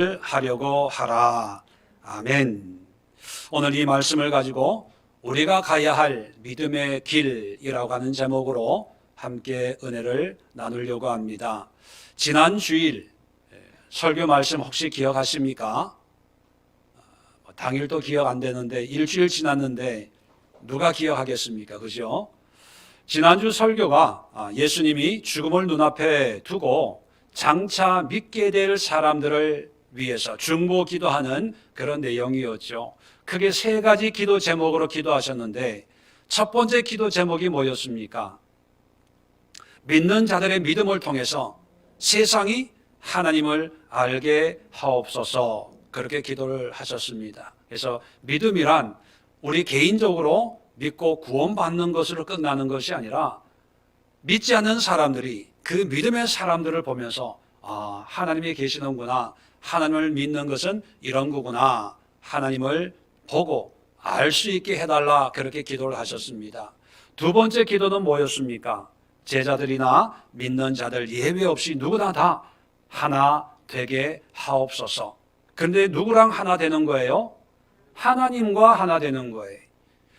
하려고 하라. 아멘. 오늘 이 말씀을 가지고 우리가 가야 할 믿음의 길이라고 하는 제목으로 함께 은혜를 나누려고 합니다. 지난 주일 설교 말씀 혹시 기억하십니까? 당일도 기억 안 되는데 일주일 지났는데 누가 기억하겠습니까? 그죠? 지난주 설교가 예수님이 죽음을 눈앞에 두고 장차 믿게 될 사람들을 위해서 중보 기도하는 그런 내용이었죠. 크게 세 가지 기도 제목으로 기도하셨는데 첫 번째 기도 제목이 뭐였습니까? 믿는 자들의 믿음을 통해서 세상이 하나님을 알게 하옵소서, 그렇게 기도를 하셨습니다. 그래서 믿음이란 우리 개인적으로 믿고 구원받는 것으로 끝나는 것이 아니라 믿지 않는 사람들이 그 믿음의 사람들을 보면서 하나님이 계시는구나, 하나님을 믿는 것은 이런 거구나, 하나님을 보고 알 수 있게 해달라, 그렇게 기도를 하셨습니다. 두 번째 기도는 뭐였습니까? 제자들이나 믿는 자들 예외 없이 누구나 다 하나 되게 하옵소서. 그런데 누구랑 하나 되는 거예요? 하나님과 하나 되는 거예요.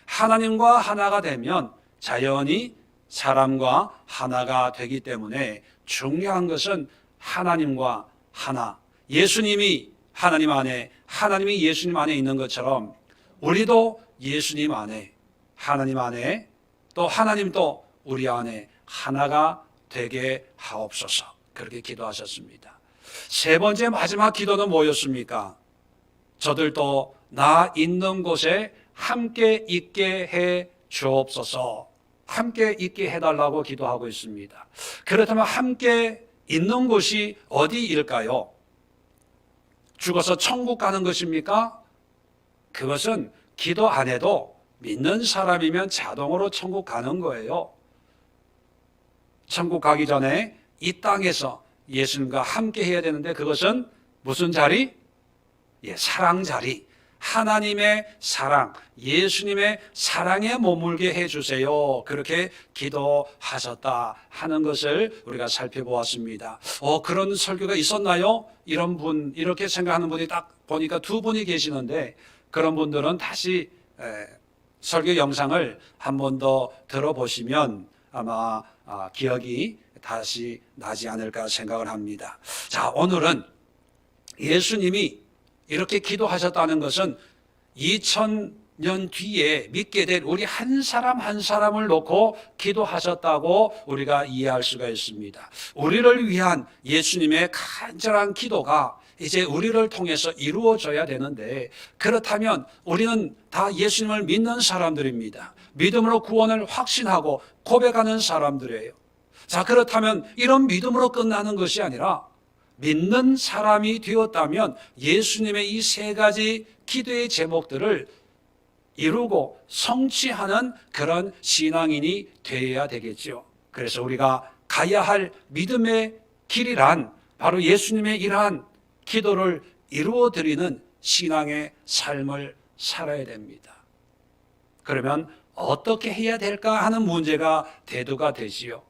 하나님과 하나가 되면 자연히 사람과 하나가 되기 때문에 중요한 것은 하나님과 하나, 예수님이 하나님 안에, 하나님이 예수님 안에 있는 것처럼 우리도 예수님 안에, 하나님 안에, 또 하나님도 우리 안에 하나가 되게 하옵소서, 그렇게 기도하셨습니다. 세 번째 마지막 기도는 뭐였습니까? 저들도 나 있는 곳에 함께 있게 해 주옵소서, 함께 있게 해달라고 기도하고 있습니다. 그렇다면 함께 있는 곳이 어디일까요? 죽어서 천국 가는 것입니까? 그것은 기도 안 해도 믿는 사람이면 자동으로 천국 가는 거예요. 천국 가기 전에 이 땅에서 예수님과 함께 해야 되는데 그것은 무슨 자리? 사랑 자리. 하나님의 사랑, 예수님의 사랑에 머물게 해주세요, 그렇게 기도하셨다 하는 것을 우리가 살펴보았습니다. 그런 설교가 있었나요? 이런 분, 이렇게 생각하는 분이 딱 보니까 두 분이 계시는데, 그런 분들은 다시 설교 영상을 한 번 더 들어보시면 아마 기억이 다시 나지 않을까 생각을 합니다. 자, 오늘은 예수님이 이렇게 기도하셨다는 것은 2000년 뒤에 믿게 될 우리 한 사람 한 사람을 놓고 기도하셨다고 우리가 이해할 수가 있습니다. 우리를 위한 예수님의 간절한 기도가 이제 우리를 통해서 이루어져야 되는데, 그렇다면 우리는 다 예수님을 믿는 사람들입니다. 믿음으로 구원을 확신하고 고백하는 사람들이에요. 자, 그렇다면 이런 믿음으로 끝나는 것이 아니라 믿는 사람이 되었다면 예수님의 이 세 가지 기도의 제목들을 이루고 성취하는 그런 신앙인이 되어야 되겠죠. 그래서 우리가 가야 할 믿음의 길이란 바로 예수님의 이러한 기도를 이루어드리는 신앙의 삶을 살아야 됩니다. 그러면 어떻게 해야 될까 하는 문제가 대두가 되지요.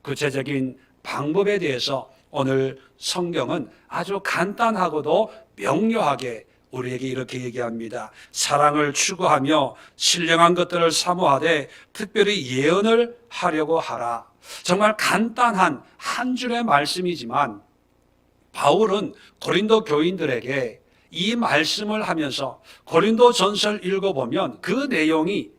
구체적인 방법에 대해서 오늘 성경은 아주 간단하고도 명료하게 우리에게 이렇게 얘기합니다. 사랑을 추구하며 신령한 것들을 사모하되 특별히 예언을 하려고 하라. 정말 간단한 한 줄의 말씀이지만 바울은 고린도 교인들에게 이 말씀을 하면서 고린도 전서를 읽어보면 그 내용이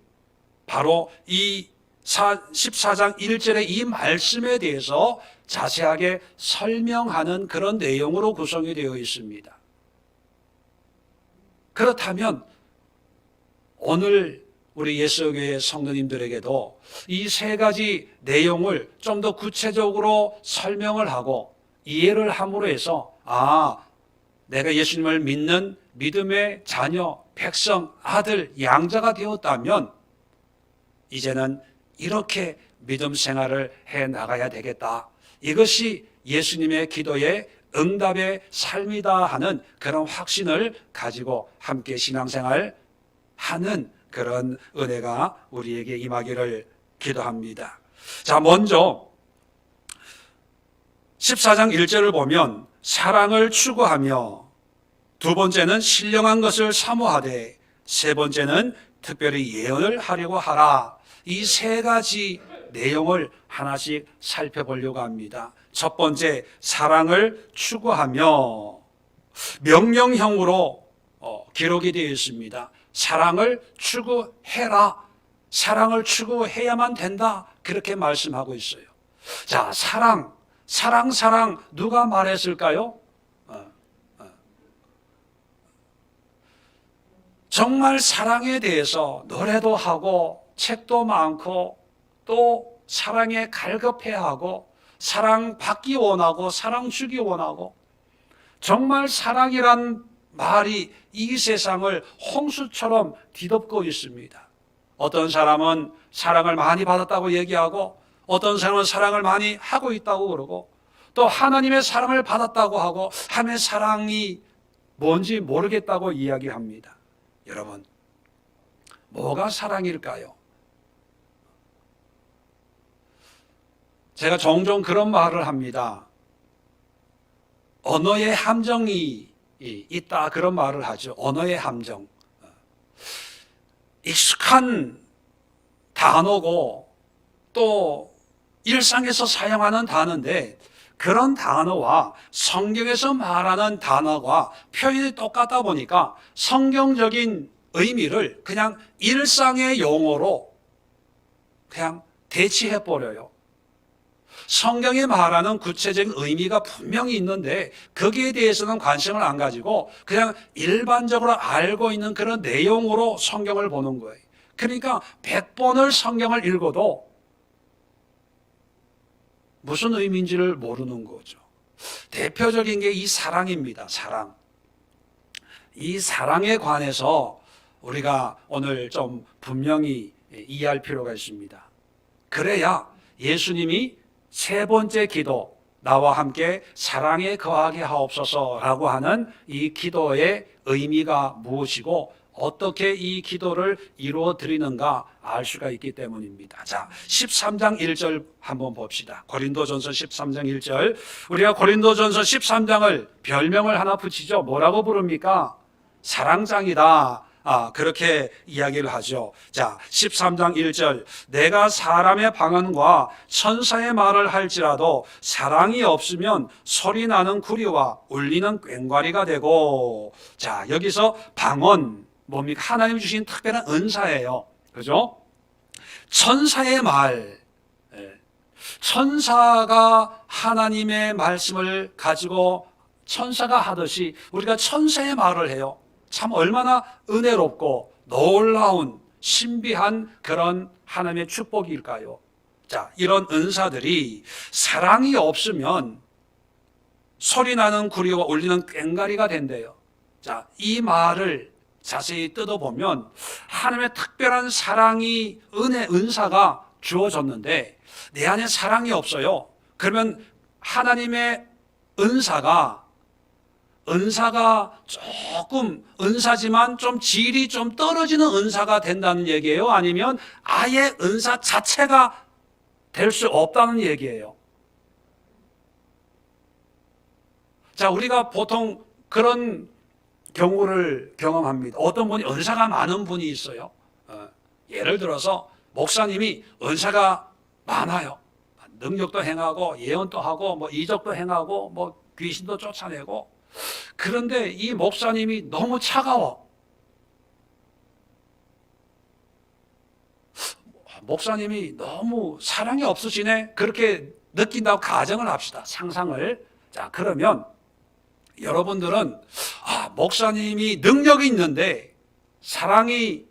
바로 이 14장 1절의 이 말씀에 대해서 자세하게 설명하는 그런 내용으로 구성이 되어 있습니다. 그렇다면 오늘 우리 예수교회 성도님들에게도 이 세 가지 내용을 좀 더 구체적으로 설명을 하고 이해를 함으로 해서 내가 예수님을 믿는 믿음의 자녀, 백성, 아들, 양자가 되었다면 이제는 이렇게 믿음 생활을 해 나가야 되겠다. 이것이 예수님의 기도의 응답의 삶이다 하는 그런 확신을 가지고 함께 신앙생활 하는 그런 은혜가 우리에게 임하기를 기도합니다. 자, 먼저 14장 1절을 보면 사랑을 추구하며, 두 번째는 신령한 것을 사모하되, 세 번째는 특별히 예언을 하려고 하라. 이 세 가지 내용을 하나씩 살펴보려고 합니다. 첫 번째, 사랑을 추구하며, 명령형으로 기록이 되어 있습니다. 사랑을 추구해라. 사랑을 추구해야만 된다. 그렇게 말씀하고 있어요. 자, 사랑 누가 말했을까요? 정말 사랑에 대해서 노래도 하고 책도 많고 또 사랑에 갈급해하고 사랑 받기 원하고 사랑 주기 원하고, 정말 사랑이란 말이 이 세상을 홍수처럼 뒤덮고 있습니다. 어떤 사람은 사랑을 많이 받았다고 얘기하고, 어떤 사람은 사랑을 많이 하고 있다고 그러고, 또 하나님의 사랑을 받았다고 하고 하나님의 사랑이 뭔지 모르겠다고 이야기합니다. 여러분, 뭐가 사랑일까요? 제가 종종 그런 말을 합니다. 언어의 함정이 있다, 그런 말을 하죠. 언어의 함정. 익숙한 단어고 또 일상에서 사용하는 단어인데, 그런 단어와 성경에서 말하는 단어가 표현이 똑같다 보니까 성경적인 의미를 그냥 일상의 용어로 그냥 대치해버려요. 성경이 말하는 구체적인 의미가 분명히 있는데 거기에 대해서는 관심을 안 가지고 그냥 일반적으로 알고 있는 그런 내용으로 성경을 보는 거예요. 그러니까 100번을 성경을 읽어도 무슨 의미인지를 모르는 거죠. 대표적인 게 이 사랑입니다. 사랑. 이 사랑에 관해서 우리가 오늘 좀 분명히 이해할 필요가 있습니다. 그래야 예수님이 세 번째 기도, 나와 함께 사랑에 거하게 하옵소서라고 하는 이 기도의 의미가 무엇이고 어떻게 이 기도를 이루어 드리는가 알 수가 있기 때문입니다. 자, 13장 1절 한번 봅시다. 고린도전서 13장 1절. 우리가 고린도전서 13장을 별명을 하나 붙이죠. 뭐라고 부릅니까? 사랑장이다. 그렇게 이야기를 하죠. 자, 13장 1절. 내가 사람의 방언과 천사의 말을 할지라도 사랑이 없으면 소리 나는 구리와 울리는 꽹과리가 되고. 자, 여기서 방언 뭡니까? 하나님 주신 특별한 은사예요. 그죠? 천사의 말. 천사가 하나님의 말씀을 가지고 천사가 하듯이 우리가 천사의 말을 해요. 참 얼마나 은혜롭고 놀라운 신비한 그런 하나님의 축복일까요? 자, 이런 은사들이 사랑이 없으면 소리 나는 구리와 울리는 꽹과리가 된대요. 자, 이 말을 자세히 뜯어보면 하나님의 특별한 사랑이 은사가 주어졌는데 내 안에 사랑이 없어요. 그러면 하나님의 은사가 조금 은사지만 좀 질이 좀 떨어지는 은사가 된다는 얘기예요? 아니면 아예 은사 자체가 될 수 없다는 얘기예요? 자, 우리가 보통 그런 경우를 경험합니다. 어떤 분이 은사가 많은 분이 있어요. 예를 들어서 목사님이 은사가 많아요. 능력도 행하고 예언도 하고 뭐 이적도 행하고 뭐 귀신도 쫓아내고. 그런데 이 목사님이 너무 차가워. 목사님이 너무 사랑이 없으시네. 그렇게 느낀다고 가정을 합시다. 상상을. 자, 그러면 여러분들은 목사님이 능력이 있는데 사랑이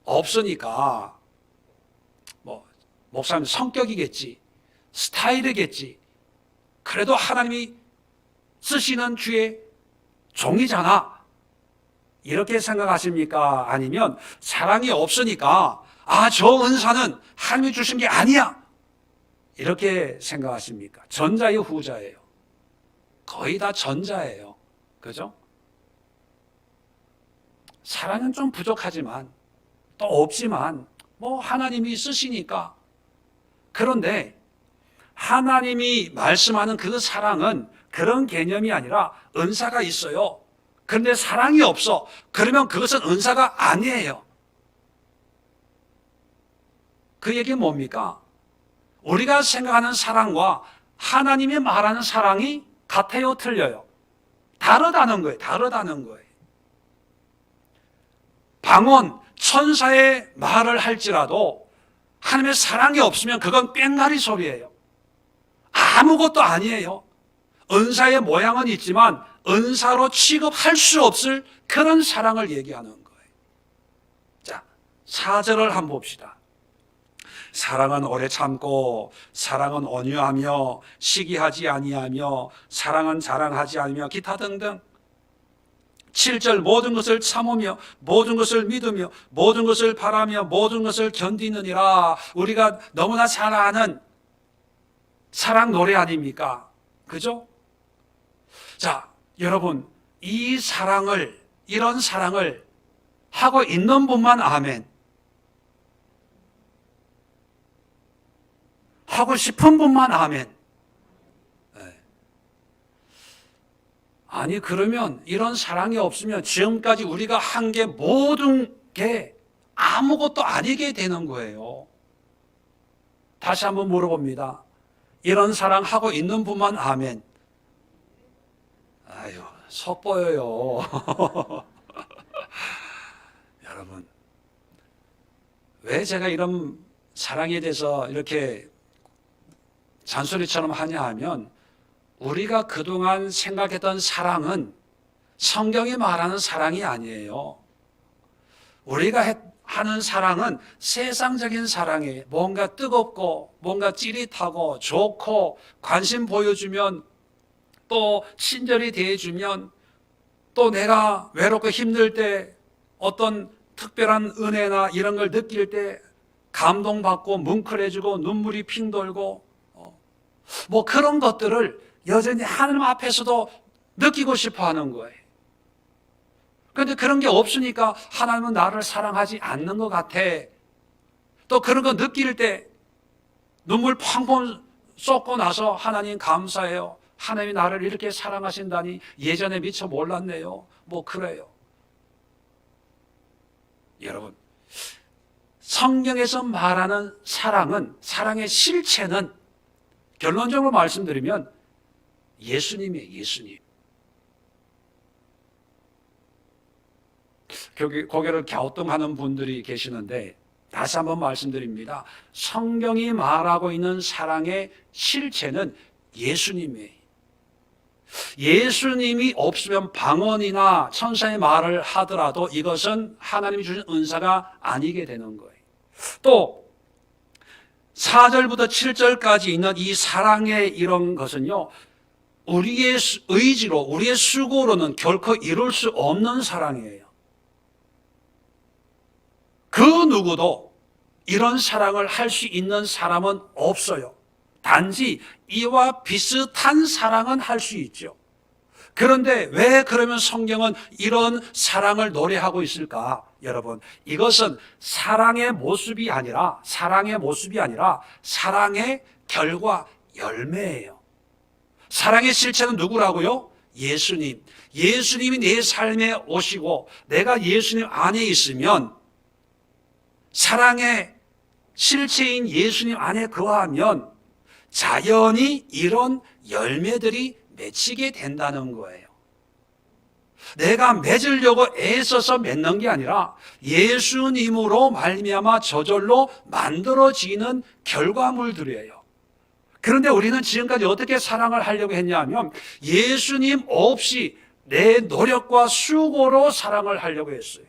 없으니까 뭐 목사님 성격이겠지, 스타일이겠지. 그래도 하나님이 쓰시는 주의 종이잖아. 이렇게 생각하십니까? 아니면 사랑이 없으니까 저 은사는 하나님이 주신 게 아니야. 이렇게 생각하십니까? 전자의 후자예요. 거의 다 전자예요. 그죠? 사랑은 좀 부족하지만 또 없지만 뭐 하나님이 쓰시니까. 그런데 하나님이 말씀하는 그 사랑은 그런 개념이 아니라 은사가 있어요. 그런데 사랑이 없어. 그러면 그것은 은사가 아니에요. 그 얘기는 뭡니까? 우리가 생각하는 사랑과 하나님이 말하는 사랑이 같아요, 틀려요? 다르다는 거예요. 다르다는 거예요. 방언, 천사의 말을 할지라도 하나님의 사랑이 없으면 그건 뺑가리 소리예요. 아무것도 아니에요. 은사의 모양은 있지만 은사로 취급할 수 없을 그런 사랑을 얘기하는 거예요. 자, 4절을 한번 봅시다. 사랑은 오래 참고, 사랑은 온유하며, 시기하지 아니하며, 사랑은 자랑하지 않으며, 기타 등등. 7절 모든 것을 참으며, 모든 것을 믿으며, 모든 것을 바라며, 모든 것을 견디느니라. 우리가 너무나 잘 아는 사랑 노래 아닙니까? 그죠? 자, 여러분, 이 사랑을, 이런 사랑을 하고 있는 분만 아멘. 하고 싶은 분만 아멘. 네. 아니, 그러면 이런 사랑이 없으면 지금까지 우리가 한 게 모든 게 아무것도 아니게 되는 거예요. 다시 한번 물어봅니다. 이런 사랑 하고 있는 분만 아멘. 아유, 섣보여요. 여러분, 왜 제가 이런 사랑에 대해서 이렇게 잔소리처럼 하냐 하면, 우리가 그동안 생각했던 사랑은 성경이 말하는 사랑이 아니에요. 우리가 하는 사랑은 세상적인 사랑이에요. 뭔가 뜨겁고, 뭔가 찌릿하고, 좋고, 관심 보여주면, 또 친절히 대해주면, 또 내가 외롭고 힘들 때 어떤 특별한 은혜나 이런 걸 느낄 때 감동받고 뭉클해지고 눈물이 핑 돌고, 뭐 그런 것들을 여전히 하나님 앞에서도 느끼고 싶어 하는 거예요. 그런데 그런 게 없으니까 하나님은 나를 사랑하지 않는 것 같아. 또 그런 거 느낄 때 눈물 펑펑 쏟고 나서 하나님 감사해요. 하나님이 나를 이렇게 사랑하신다니 예전에 미처 몰랐네요. 뭐 그래요. 여러분, 성경에서 말하는 사랑은, 사랑의 실체는 결론적으로 말씀드리면 예수님이에요. 예수님. 고개를 갸우뚱하는 분들이 계시는데 다시 한번 말씀드립니다. 성경이 말하고 있는 사랑의 실체는 예수님이에요. 예수님이 없으면 방언이나 천사의 말을 하더라도 이것은 하나님이 주신 은사가 아니게 되는 거예요. 또 4절부터 7절까지 있는 이 사랑의 이런 것은요, 우리의 의지로, 우리의 수고로는 결코 이룰 수 없는 사랑이에요. 그 누구도 이런 사랑을 할 수 있는 사람은 없어요. 단지 이와 비슷한 사랑은 할 수 있죠. 그런데 왜 그러면 성경은 이런 사랑을 노래하고 있을까? 여러분, 이것은 사랑의 모습이 아니라 사랑의 결과, 열매예요. 사랑의 실체는 누구라고요? 예수님. 예수님이 내 삶에 오시고 내가 예수님 안에 있으면, 사랑의 실체인 예수님 안에 거하면 자연히 이런 열매들이 맺히게 된다는 거예요. 내가 맺으려고 애써서 맺는 게 아니라 예수님으로 말미암아 저절로 만들어지는 결과물들이에요. 그런데 우리는 지금까지 어떻게 사랑을 하려고 했냐면 예수님 없이 내 노력과 수고로 사랑을 하려고 했어요.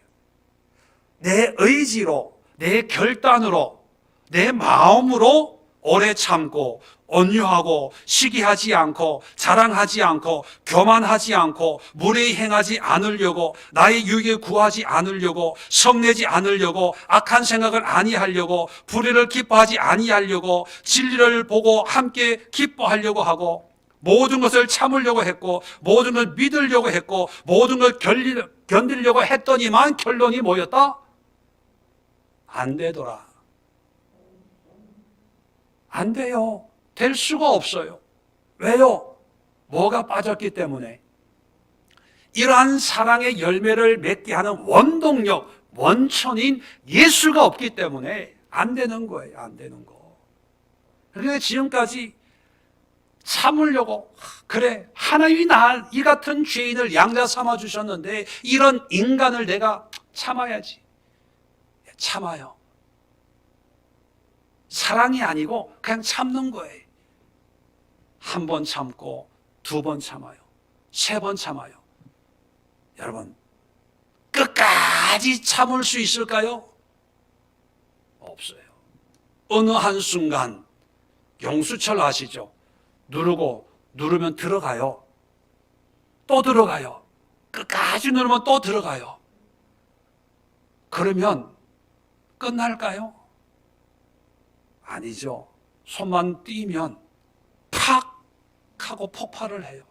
내 의지로, 내 결단으로, 내 마음으로 오래 참고 온유하고 시기하지 않고 자랑하지 않고 교만하지 않고 무례히 행하지 않으려고, 나의 유익에 구하지 않으려고, 성내지 않으려고, 악한 생각을 아니하려고, 불의를 기뻐하지 아니하려고, 진리를 보고 함께 기뻐하려고 하고, 모든 것을 참으려고 했고, 모든 걸 믿으려고 했고, 모든 걸 견디려고 했더니만 결론이 뭐였다? 안 되더라. 안 돼요. 될 수가 없어요. 왜요? 뭐가 빠졌기 때문에? 이러한 사랑의 열매를 맺게 하는 원동력, 원천인 예수가 없기 때문에 안 되는 거예요. 안 되는 거. 그러니까 지금까지 참으려고, 그래, 하나님이 이 같은 죄인을 양자 삼아 주셨는데 이런 인간을 내가 참아야지. 참아요. 사랑이 아니고 그냥 참는 거예요. 한 번 참고, 두 번 참아요. 세 번 참아요. 여러분, 끝까지 참을 수 있을까요? 없어요. 어느 한순간, 용수철 아시죠? 누르면 들어가요. 또 들어가요. 끝까지 누르면 또 들어가요. 그러면 끝날까요? 아니죠. 손만 띄면 팍 하고 폭발을 해요.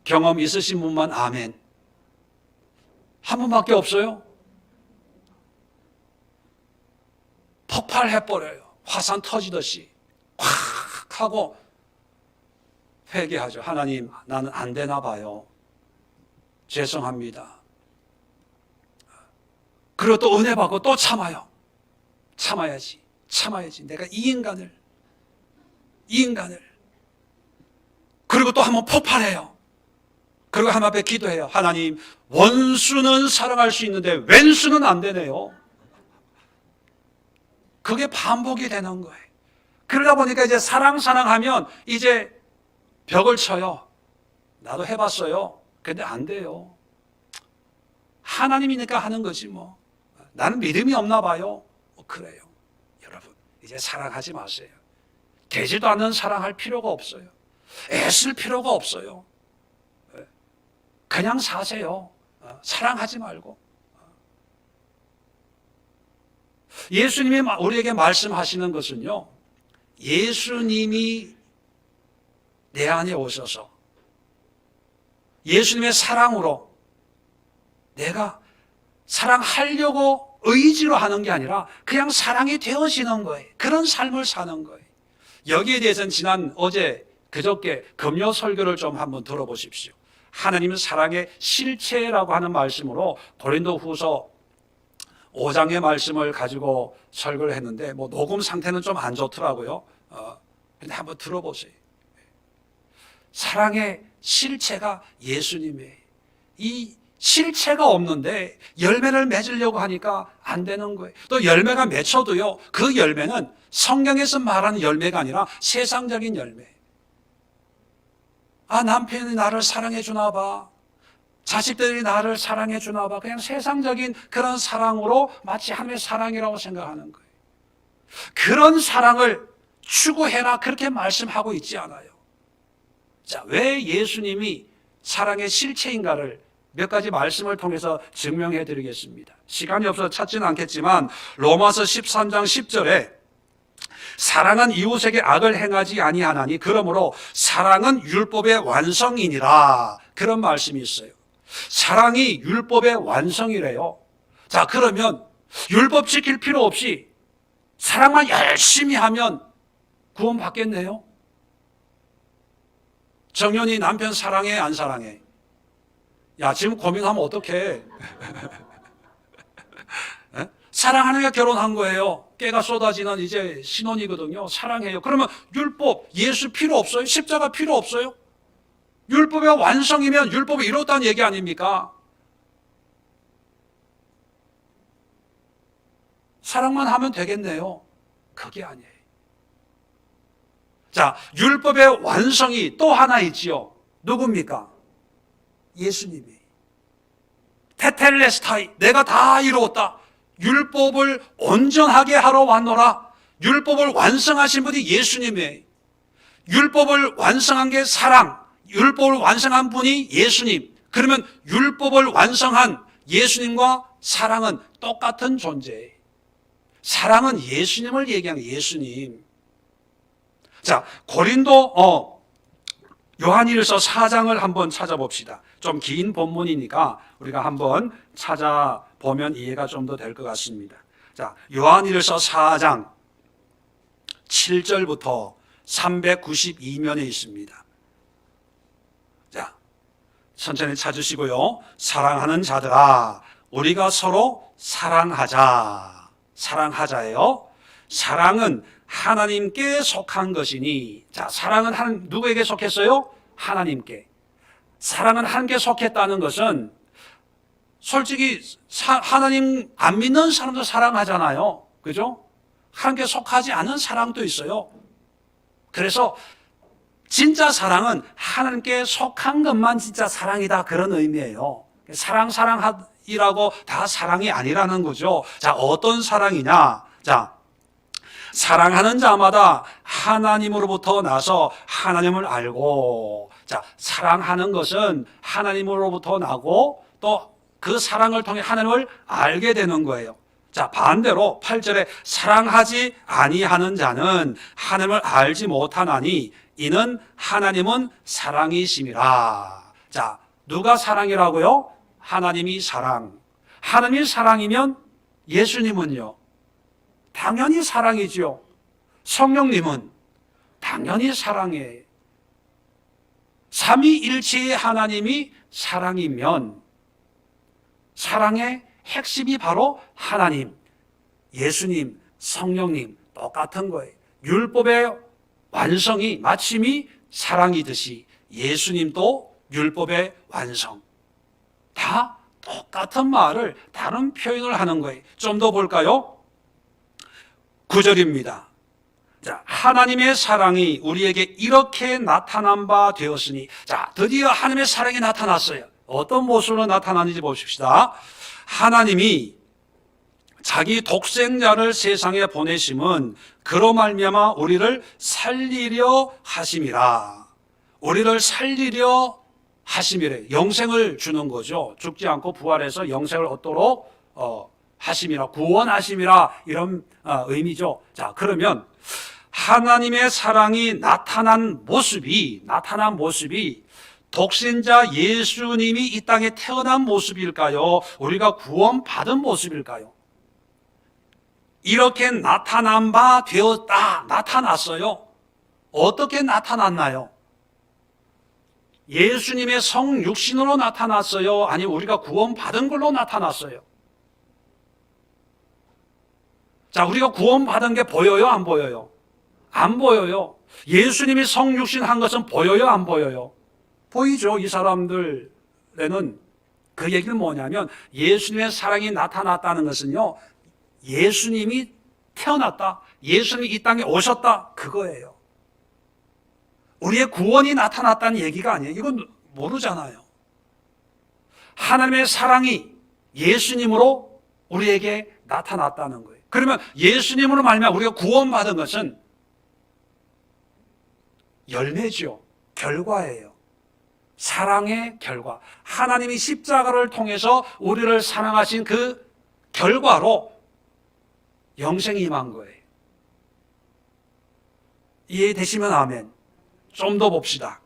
경험 있으신 분만 아멘. 한 분밖에 없어요? 폭발해버려요. 화산 터지듯이 확 하고 회개하죠. 하나님, 나는 안 되나 봐요. 죄송합니다. 그리고 또 은혜 받고 또 참아요. 참아야지. 내가 이 인간을. 그리고 또 한번 폭발해요. 그리고 하나님 앞에 기도해요. 하나님, 원수는 사랑할 수 있는데 왼수는 안 되네요. 그게 반복이 되는 거예요. 그러다 보니까 이제 사랑하면 이제 벽을 쳐요. 나도 해봤어요. 근데 안 돼요. 하나님이니까 하는 거지 뭐. 나는 믿음이 없나 봐요. 그래요. 여러분, 이제 사랑하지 마세요. 되지도 않는 사랑할 필요가 없어요. 애쓸 필요가 없어요. 그냥 사세요. 사랑하지 말고. 예수님이 우리에게 말씀하시는 것은요, 예수님이 내 안에 오셔서 예수님의 사랑으로 내가 사랑하려고 의지로 하는 게 아니라 그냥 사랑이 되어지는 거예요. 그런 삶을 사는 거예요. 여기에 대해서는 그저께 금요 설교를 좀 한번 들어보십시오. 하나님은 사랑의 실체라고 하는 말씀으로 고린도후서 5장의 말씀을 가지고 설교를 했는데 녹음 상태는 좀 안 좋더라고요. 근데 한번 들어보세요. 사랑의 실체가 예수님이에요. 이 실체가 없는데 열매를 맺으려고 하니까 안 되는 거예요. 또 열매가 맺혀도요, 그 열매는 성경에서 말하는 열매가 아니라 세상적인 열매. 남편이 나를 사랑해 주나 봐. 자식들이 나를 사랑해 주나 봐. 그냥 세상적인 그런 사랑으로 마치 하나님의 사랑이라고 생각하는 거예요. 그런 사랑을 추구해라, 그렇게 말씀하고 있지 않아요. 자, 왜 예수님이 사랑의 실체인가를 몇 가지 말씀을 통해서 증명해 드리겠습니다. 시간이 없어서 찾지는 않겠지만 로마서 13장 10절에 사랑은 이웃에게 악을 행하지 아니하나니 그러므로 사랑은 율법의 완성이니라, 그런 말씀이 있어요. 사랑이 율법의 완성이래요. 자, 그러면 율법 지킬 필요 없이 사랑만 열심히 하면 구원 받겠네요. 정연이 남편 사랑해, 안 사랑해? 야, 지금 고민하면 어떡해? 사랑하니까 결혼한 거예요. 깨가 쏟아지는 이제 신혼이거든요. 사랑해요. 그러면 율법, 예수 필요 없어요? 십자가 필요 없어요? 율법의 완성이면 율법이 이뤘다는 얘기 아닙니까? 사랑만 하면 되겠네요. 그게 아니에요. 자, 율법의 완성이 또 하나 있지요. 누굽니까? 예수님이. 테텔레스타이, 내가 다 이루었다. 율법을 온전하게 하러 왔노라. 율법을 완성하신 분이 예수님이에요. 율법을 완성한 게 사랑, 율법을 완성한 분이 예수님. 그러면 율법을 완성한 예수님과 사랑은 똑같은 존재예요. 사랑은 예수님을 얘기하는 거예요. 예수님. 자, 요한일서 4장을 한번 찾아봅시다. 좀 긴 본문이니까 우리가 한번 찾아보면 이해가 좀 더 될 것 같습니다. 자, 요한일서 4장 7절부터 392면에 있습니다. 자, 천천히 찾으시고요. 사랑하는 자들아, 우리가 서로 사랑하자. 사랑하자예요. 사랑은 하나님께 속한 것이니, 자, 사랑은 누구에게 속했어요? 하나님께. 사랑은 하나님께 속했다는 것은 솔직히 하나님 안 믿는 사람도 사랑하잖아요. 그죠? 하나님께 속하지 않은 사랑도 있어요. 그래서 진짜 사랑은 하나님께 속한 것만 진짜 사랑이다, 그런 의미예요. 사랑이라고 다 사랑이 아니라는 거죠. 자, 어떤 사랑이냐? 자, 사랑하는 자마다 하나님으로부터 나서 하나님을 알고, 자, 사랑하는 것은 하나님으로부터 나고 또 그 사랑을 통해 하나님을 알게 되는 거예요. 자, 반대로 8절에 사랑하지 아니하는 자는 하나님을 알지 못하나니 이는 하나님은 사랑이심이라. 자, 누가 사랑이라고요? 하나님이 사랑. 하나님이 사랑이면 예수님은요? 당연히 사랑이죠. 성령님은 당연히 사랑이에요. 삼위일체의 하나님이 사랑이면 사랑의 핵심이 바로 하나님, 예수님, 성령님 똑같은 거예요. 율법의 완성이 마침이 사랑이듯이 예수님도 율법의 완성. 다 똑같은 말을 다른 표현을 하는 거예요. 좀 더 볼까요? 9절입니다. 자, 하나님의 사랑이 우리에게 이렇게 나타난 바 되었으니, 자, 드디어 하나님의 사랑이 나타났어요. 어떤 모습으로 나타나는지 보십시다. 하나님이 자기 독생자를 세상에 보내심은 그로 말미암아 우리를 살리려 하심이라. 우리를 살리려 하심이래. 영생을 주는 거죠. 죽지 않고 부활해서 영생을 얻도록 하심이라, 구원하심이라, 이런 의미죠. 자, 그러면 하나님의 사랑이 나타난 모습이 독생자 예수님이 이 땅에 태어난 모습일까요? 우리가 구원받은 모습일까요? 이렇게 나타난 바 되었다. 나타났어요. 어떻게 나타났나요? 예수님의 성육신으로 나타났어요? 아니면 우리가 구원받은 걸로 나타났어요? 자, 우리가 구원받은 게 보여요? 안 보여요? 안 보여요. 예수님이 성육신 한 것은 보여요? 안 보여요? 보이죠. 이 사람들에는 그 얘기는 뭐냐면 예수님의 사랑이 나타났다는 것은요, 예수님이 태어났다, 예수님이 이 땅에 오셨다, 그거예요. 우리의 구원이 나타났다는 얘기가 아니에요. 이건 모르잖아요. 하나님의 사랑이 예수님으로 우리에게 나타났다는 거예요. 그러면 예수님으로 말미암아 우리가 구원받은 것은 열매죠. 결과예요. 사랑의 결과. 하나님이 십자가를 통해서 우리를 사랑하신 그 결과로 영생이 임한 거예요. 이해되시면 아멘. 좀 더 봅시다.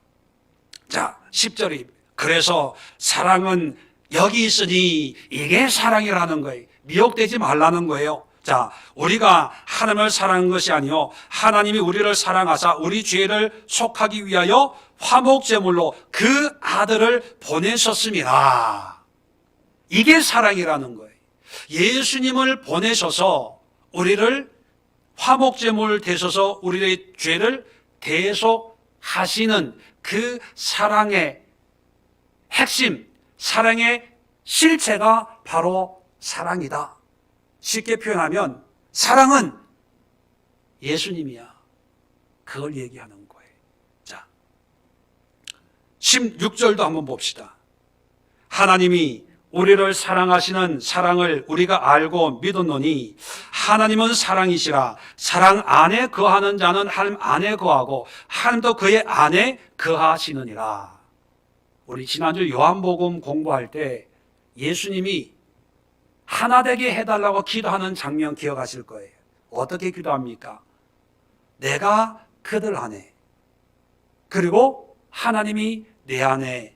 자, 10절이 그래서 사랑은 여기 있으니 이게 사랑이라는 거예요. 미혹되지 말라는 거예요. 자, 우리가 하나님을 사랑한 것이 아니요, 하나님이 우리를 사랑하사 우리 죄를 속하기 위하여 화목제물로 그 아들을 보내셨습니다. 이게 사랑이라는 거예요. 예수님을 보내셔서 우리를 화목제물 되셔서 우리의 죄를 대속하시는 그 사랑의 핵심, 사랑의 실체가 바로 사랑이다. 쉽게 표현하면 사랑은 예수님이야. 그걸 얘기하는 거예요. 자, 16절도 한번 봅시다. 하나님이 우리를 사랑하시는 사랑을 우리가 알고 믿었노니 하나님은 사랑이시라. 사랑 안에 거하는 자는 하나님 안에 거하고 하나님도 그의 안에 거하시느니라. 우리 지난주 요한복음 공부할 때 예수님이 하나 되게 해달라고 기도하는 장면 기억하실 거예요. 어떻게 기도합니까? 내가 그들 안에, 그리고 하나님이 내 안에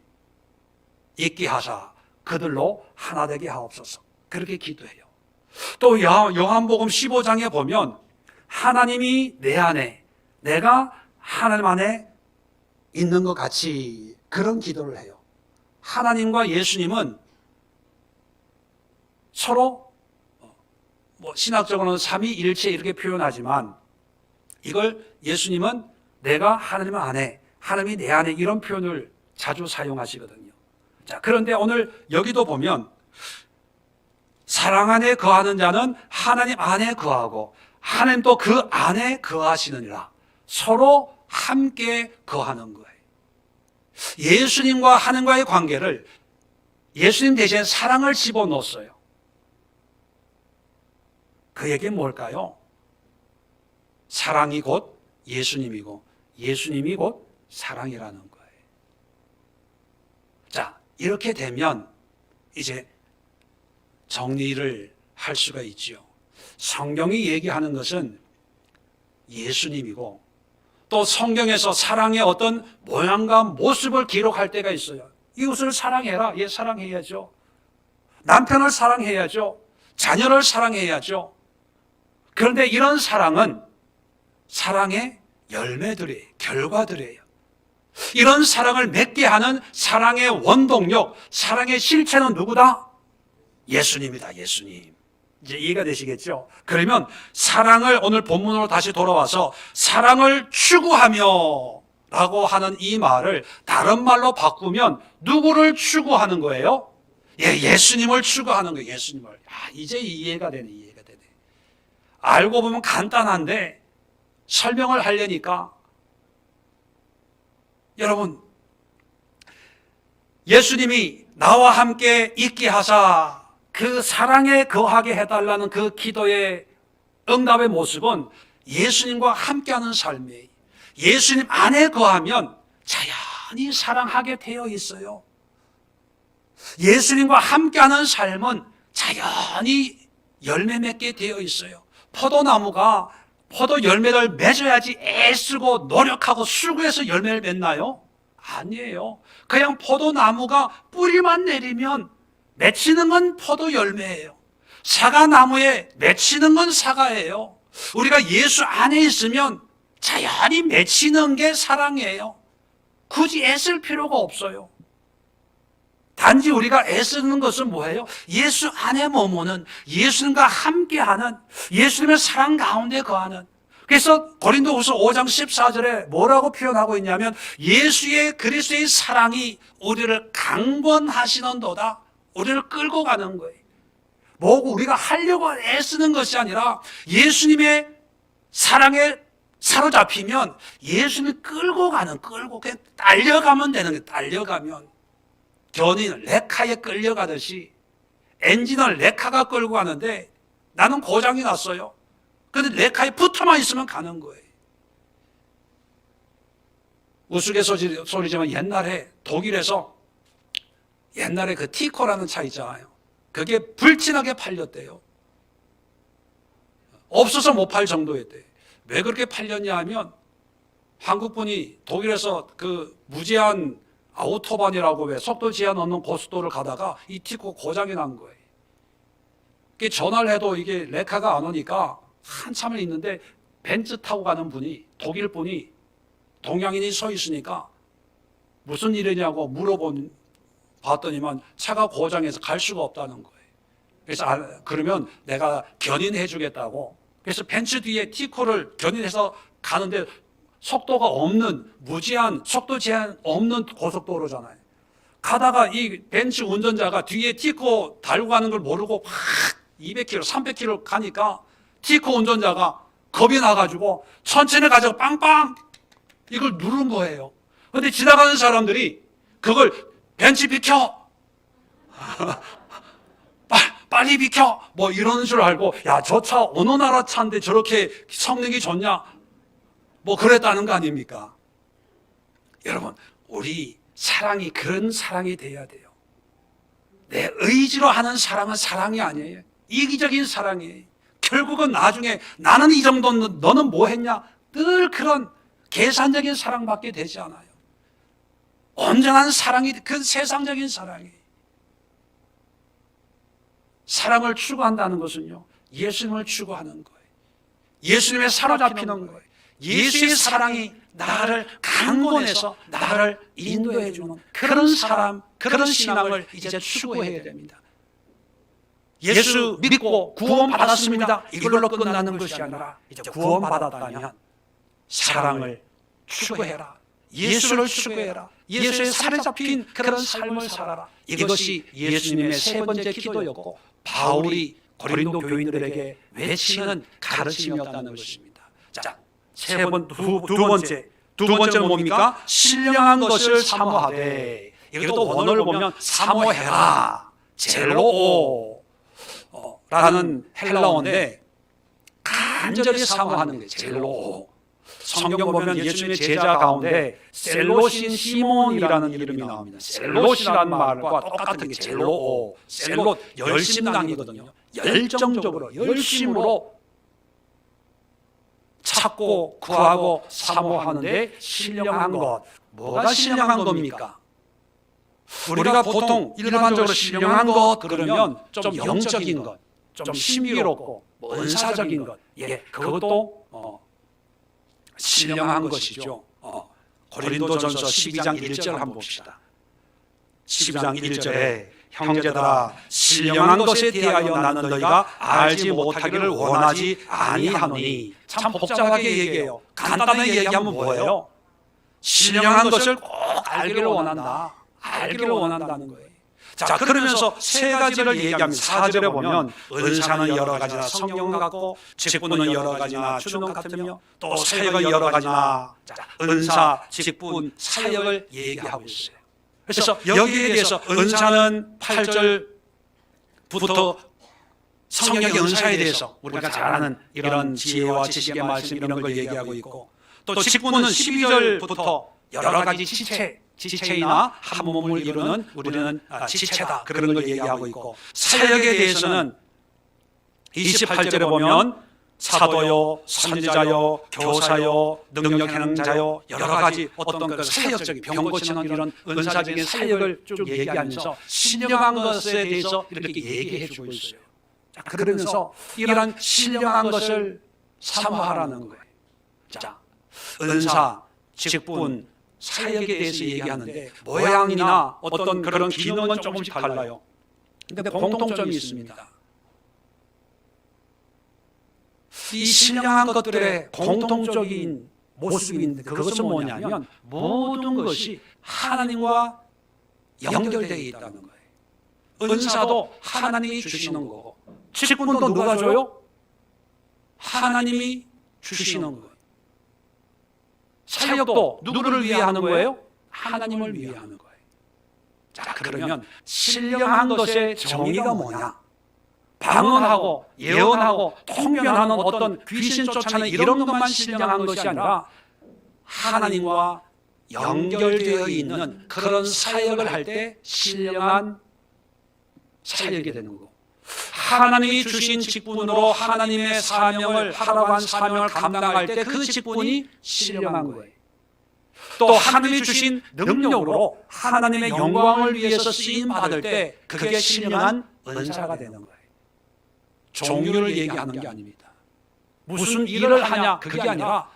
있게 하사 그들로 하나 되게 하옵소서. 그렇게 기도해요. 또 요한복음 15장에 보면 하나님이 내 안에, 내가 하나님 안에 있는 것 같이 그런 기도를 해요. 하나님과 예수님은 서로 신학적으로는 삼위일체 이렇게 표현하지만 이걸 예수님은 내가 하나님 안에, 하나님이 내 안에 이런 표현을 자주 사용하시거든요. 자, 그런데 오늘 여기도 보면 사랑 안에 거하는 자는 하나님 안에 거하고 하나님도 그 안에 거하시느니라. 서로 함께 거하는 거예요. 예수님과 하나님과의 관계를 예수님 대신에 사랑을 집어넣었어요. 그 얘기는 뭘까요? 사랑이 곧 예수님이고 예수님이 곧 사랑이라는 거예요. 자, 이렇게 되면 이제 정리를 할 수가 있지요. 성경이 얘기하는 것은 예수님이고 또 성경에서 사랑의 어떤 모양과 모습을 기록할 때가 있어요. 이웃을 사랑해라. 예, 사랑해야죠. 남편을 사랑해야죠. 자녀를 사랑해야죠. 그런데 이런 사랑은 사랑의 열매들이에요. 결과들이에요. 이런 사랑을 맺게 하는 사랑의 원동력, 사랑의 실체는 누구다? 예수님이다. 예수님. 이제 이해가 되시겠죠? 그러면 사랑을 오늘 본문으로 다시 돌아와서 사랑을 추구하며 라고 하는 이 말을 다른 말로 바꾸면 누구를 추구하는 거예요? 예수님을 추구하는 거예요. 예수님을. 이제 이해가 되네. 이해가 되네. 알고 보면 간단한데 설명을 하려니까 여러분, 예수님이 나와 함께 있게 하사 그 사랑에 거하게 해달라는 그 기도의 응답의 모습은 예수님과 함께하는 삶이에요. 예수님 안에 거하면 자연히 사랑하게 되어 있어요. 예수님과 함께하는 삶은 자연히 열매 맺게 되어 있어요. 포도나무가 포도 열매를 맺어야지 애쓰고 노력하고 수고해서 열매를 맺나요? 아니에요. 그냥 포도나무가 뿌리만 내리면 맺히는 건 포도 열매예요. 사과나무에 맺히는 건 사과예요. 우리가 예수 안에 있으면 자연히 맺히는 게 사랑이에요. 굳이 애쓸 필요가 없어요. 단지 우리가 애쓰는 것은 뭐예요? 예수 안에 머무는, 예수님과 함께하는, 예수님의 사랑 가운데 거하는. 그래서 고린도후서 5장 14절에 뭐라고 표현하고 있냐면 예수의 그리스도의 사랑이 우리를 강권하시는도다. 우리를 끌고 가는 거예요. 뭐고 우리가 하려고 애쓰는 것이 아니라 예수님의 사랑에 사로잡히면 예수님이 끌고 그냥 딸려가면 되는 거예요. 딸려가면. 견인을 레카에 끌려가듯이 엔진을 레카가 끌고 가는데 나는 고장이 났어요. 그런데 레카에 붙어만 있으면 가는 거예요. 우스갯소리지만 옛날에 독일에서 옛날에 그 티코라는 차 있잖아요. 그게 불티나게 팔렸대요. 없어서 못 팔 정도였대요. 왜 그렇게 팔렸냐 하면 한국분이 독일에서 그 무제한 아우토반이라고 왜 속도 제한 없는 고속도로를 가다가 이 티코 고장이 난 거예요. 전화를 해도 이게 레카가 안 오니까 한참을 있는데 벤츠 타고 가는 분이 독일 분이 동양인이 서 있으니까 무슨 일이냐고 봤더니만 차가 고장해서 갈 수가 없다는 거예요. 그래서 그러면 내가 견인해 주겠다고. 그래서 벤츠 뒤에 티코를 견인해서 가는데 속도가 없는 무제한 속도 제한 없는 고속도로잖아요. 가다가 이 벤츠 운전자가 뒤에 티코 달고 가는 걸 모르고 확 200km, 300km 가니까 티코 운전자가 겁이 나가지고 천천히 가자고 빵빵 이걸 누른 거예요. 그런데 지나가는 사람들이 그걸 벤츠 비켜 빨리 비켜 뭐 이런 줄 알고 야, 저 차 어느 나라 차인데 저렇게 성능이 좋냐 뭐 그랬다는 거 아닙니까? 여러분, 우리 사랑이 그런 사랑이 돼야 돼요. 내 의지로 하는 사랑은 사랑이 아니에요. 이기적인 사랑이에요. 결국은 나중에 나는 이 정도 너는 뭐 했냐 늘 그런 계산적인 사랑밖에 되지 않아요. 온전한 사랑이 그 세상적인 사랑이에요. 사랑을 추구한다는 것은요, 예수님을 추구하는 거예요. 예수님의 사로잡히는 거예요. 예수의 사랑이 나를 강권해서 나를 인도해 주는 그런 사람, 그런 신앙을 이제 추구해야 됩니다. 예수 믿고 구원 받았습니다. 이걸로 끝나는 것이 아니라 이제 구원 받았다면 사랑을 추구해라. 예수를 추구해라. 예수의 살에 잡힌 그런 삶을 살아라. 이것이 예수님의 세 번째 기도였고 바울이 고린도 교인들에게 외치는 가르침이었다는 것입니다. 자, 두 번째는 뭡니까? 신령한 것을 사모하되, 이것도 원어를 보면 사모해라, 젤로 라는 헬라어인데 간절히 사모하는 게 젤로. 성경 보면 예수님의 제자 가운데 셀롯인 시몬이라는 이름이 나옵니다. 셀롯이라는 말과 똑같은 게 젤로. 셀롯, 열심당이거든요. 열정적으로, 열심으로 찾고 구하고 사모하는데 신령한 것. 뭐가 신령한 겁니까? 우리가 보통 일반적으로 신령한 것 그러면 좀 영적인 것, 좀 신비롭고 은사적인 것, 그것도 신령한 것이죠. 고린도전서 12장 1절 한번 봅시다. 12장 1절에 형제들아, 신령한 것에 대하여 나는 너희가 알지 못하기를 원하지 아니하노니. 참 복잡하게 얘기해요. 간단하게 얘기하면 뭐예요? 신령한 것을 꼭 알기를 원한다. 알기를 원한다는 거예요. 자, 그러면서 세 가지를 얘기합니다. 4절에 보면 은사는 여러 가지나 성령 같고, 직분은 여러 가지나 주능 같으며, 또 사역은 여러 가지나. 자, 은사, 직분, 사역을 얘기하고 있어요. 그래서 여기에 대해서 은사는 8절부터 성령의 은사에 대해서 우리가 잘 아는 이런 지혜와 지식의 말씀 이런 걸 얘기하고 있고, 또 직분은 12절부터 여러 가지 지체이나 한 몸을 이루는 우리는 지체다, 그런 걸 얘기하고 있고, 사역에 대해서는 28절에 보면 사도요, 선지자요, 교사요, 능력 행자요, 여러 가지 어떤 그 사역적인 병 고치는 이런 은사적인 사역을 쭉 얘기하면서 신령한 것에 대해서 이렇게 얘기해 주고 있어요. 자, 그러면서 이런 신령한 것을 사모하라는 거예요. 자, 은사, 직분, 사역에 대해서 얘기하는데 모양이나 어떤 그런 기능은 조금씩 달라요. 근데 공통점이 있습니다. 이 신령한 것들의 공통적인 모습이 있는데 그것은 뭐냐면 모든 것이 하나님과 연결되어 있다는 거예요. 은사도 하나님이 주시는 거고, 직분도 누가 줘요? 하나님이 주시는 거예요. 사역도 누구를 위해 하는 거예요? 하나님을 위해 하는 거예요. 자, 그러면 신령한 것의 정의가 뭐냐? 방언하고 예언하고 통변하는 어떤 귀신 쫓아내는 이런 것만 신령한 것이 아니라 하나님과 연결되어 있는 그런 사역을 할 때 신령한 사역이 되는 거고, 하나님이 주신 직분으로 하나님의 사명을 하라고 한 사명을 감당할 때 그 직분이 신령한 거예요. 또 하나님이 주신 능력으로 하나님의 영광을 위해서 쓰임 받을 때 그게 신령한 은사가 되는 거예요. 종류를 얘기하는 게 아닙니다. 무슨 일을 하냐 그게 아니라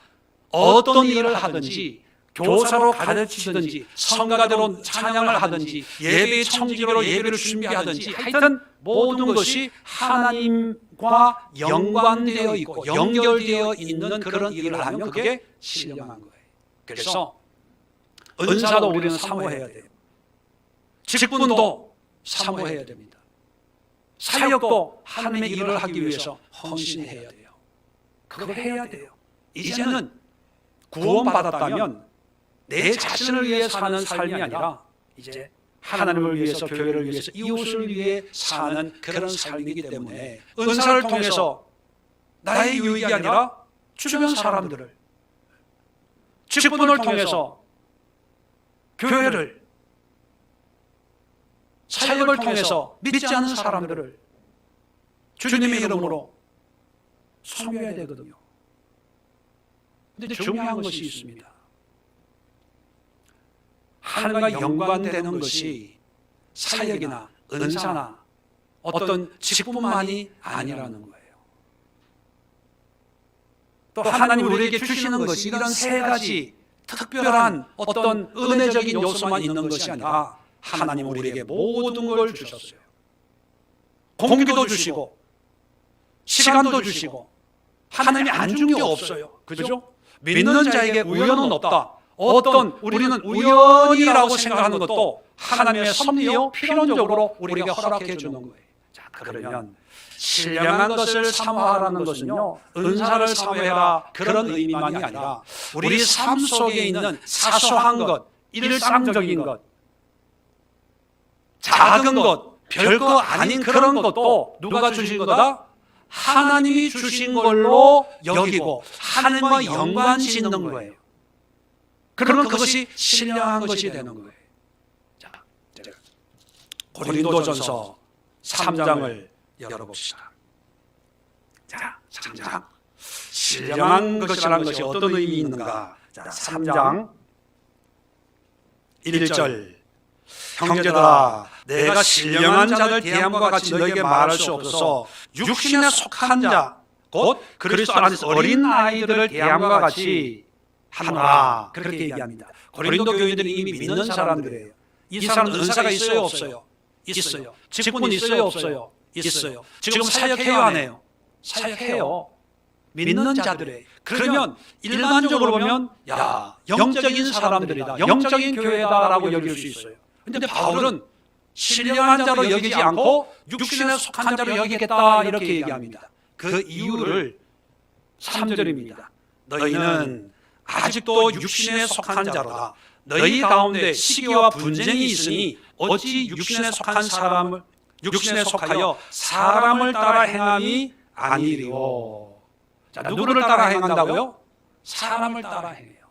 어떤 일을 하든지, 교사로 가르치든지, 성가대로 찬양을 하든지, 예배 청지기로 예배를 준비하든지, 하여튼 모든 것이 하나님과 연관되어 있고 연결되어 있는 그런 일을 하면 그게 신령한 거예요. 그래서 은사도 우리는 사모해야 돼요. 직분도 사모해야 됩니다. 사역도 하나님의 일을 하기 위해서 헌신해야 돼요. 그걸 해야 돼요. 이제는 구원받았다면 내 자신을 위해 사는 삶이 아니라 이제 하나님을 위해서, 교회를 위해서, 이웃을 위해 사는 그런 삶이기 때문에 은사를 통해서 나의 유익이 아니라 주변 사람들을, 직분을 통해서 교회를, 사역을 통해서 믿지 않는 사람들을 주님의 이름으로 섬겨야 되거든요. 그런데 중요한 것이 있습니다. 하나님과 연관되는 것이 사역이나 은사나 어떤 직분만이 아니라는 거예요. 또 하나님 우리에게 주시는 것이 이런 세 가지 특별한 어떤 은혜적인 요소만 있는 것이 아니라 하나님 우리에게 모든 걸 주셨어요. 공기도 주시고 시간도 주시고 하나님이 안 준 게 없어요. 그죠? 믿는 자에게 우연은 없다. 어떤 우리는 우연이라고 생각하는 것도 하나님의 섭리요 필연적으로 우리가 허락해 주는 거예요. 자, 그러면 신령한 것을 사모하라는 것은요, 은사를 사모해라 그런 의미만이 아니라 우리 삶 속에 있는 사소한 것, 일상적인 것, 작은 것, 별거 아닌 그런 것도 누가 주신 거다? 하나님이 주신 걸로 여기고 하나님과 연관 짓는 거예요. 그러면 그것이 신령한 것이 되는 거예요. 자, 고린도전서 3장을 열어봅시다. 자, 3장. 신령한 것이라는 것이 어떤 의미 있는가? 자, 3장 1절. 형제들아, 내가 신령한 자들 대함과 같이 너에게 말할 수 없어서 육신에 속한 자, 곧 그리스도 안에서 어린 아이들을 대함과 같이 하노라. 그렇게 얘기합니다. 고린도 교인들은 이미 믿는 사람들이에요. 이 사람은 은사가 있어요, 없어요? 있어요. 직분 있어요, 없어요? 있어요. 지금 사역해요, 안 해요? 사역해요. 믿는 자들이에요. 그러면 일반적으로 보면 야, 영적인 사람들이다, 영적인 교회다라고 여길 수 있어요. 그런데 바울은 신령한 자로 여기지 않고 육신에 속한 자로 여기겠다 이렇게 얘기합니다. 그 이유를 3절입니다. 너희는 아직도 육신에 속한 자로다. 너희 가운데 시기와 분쟁이 있으니 어찌 육신에 속한 사람을 육신에 속하여 사람을 따라 행함이 아니리오. 자, 누구를 따라 행한다고요? 사람을 따라 행해요.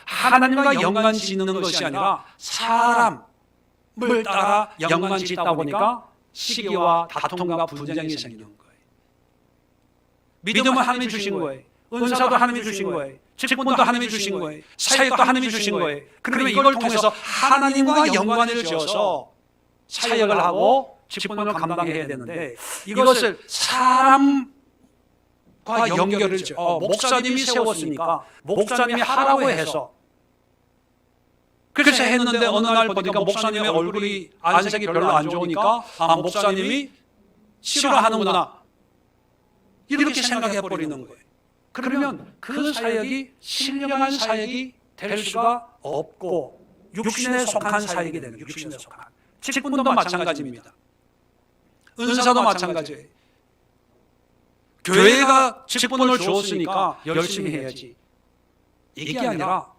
하나님과 연관 짓는 것이 아니라 사람을 따라 연관 짓다 보니까 시기와 다툼과 분쟁이 생기는 거예요. 믿음은 하나님이 주신 거예요. 은사도 하나님이 주신 거예요. 직분도 하나님이 주신 거예요. 사역도 하나님이 주신 거예요. 그러면 이걸 통해서 하나님과 연관을 지어서 사역을 하고 직분을 감당해야 되는데 이것을 사람과 연결을 지어 목사님이 세웠으니까 목사님이 하라고 해서 그래서 했는데 어느 날 보니까 목사님의 얼굴이 안색이 별로 안 좋으니까 목사님이 싫어하는구나 이렇게 생각해 버리는 거예요. 그러면 그 사역이 신령한 사역이 될 수가 없고 육신에 속한 사역이 되는 거예요. 육신에 속한. 직분도 마찬가지입니다. 은사도 마찬가지예요. 교회가 직분을 주었으니까 열심히 해야지. 이게 아니라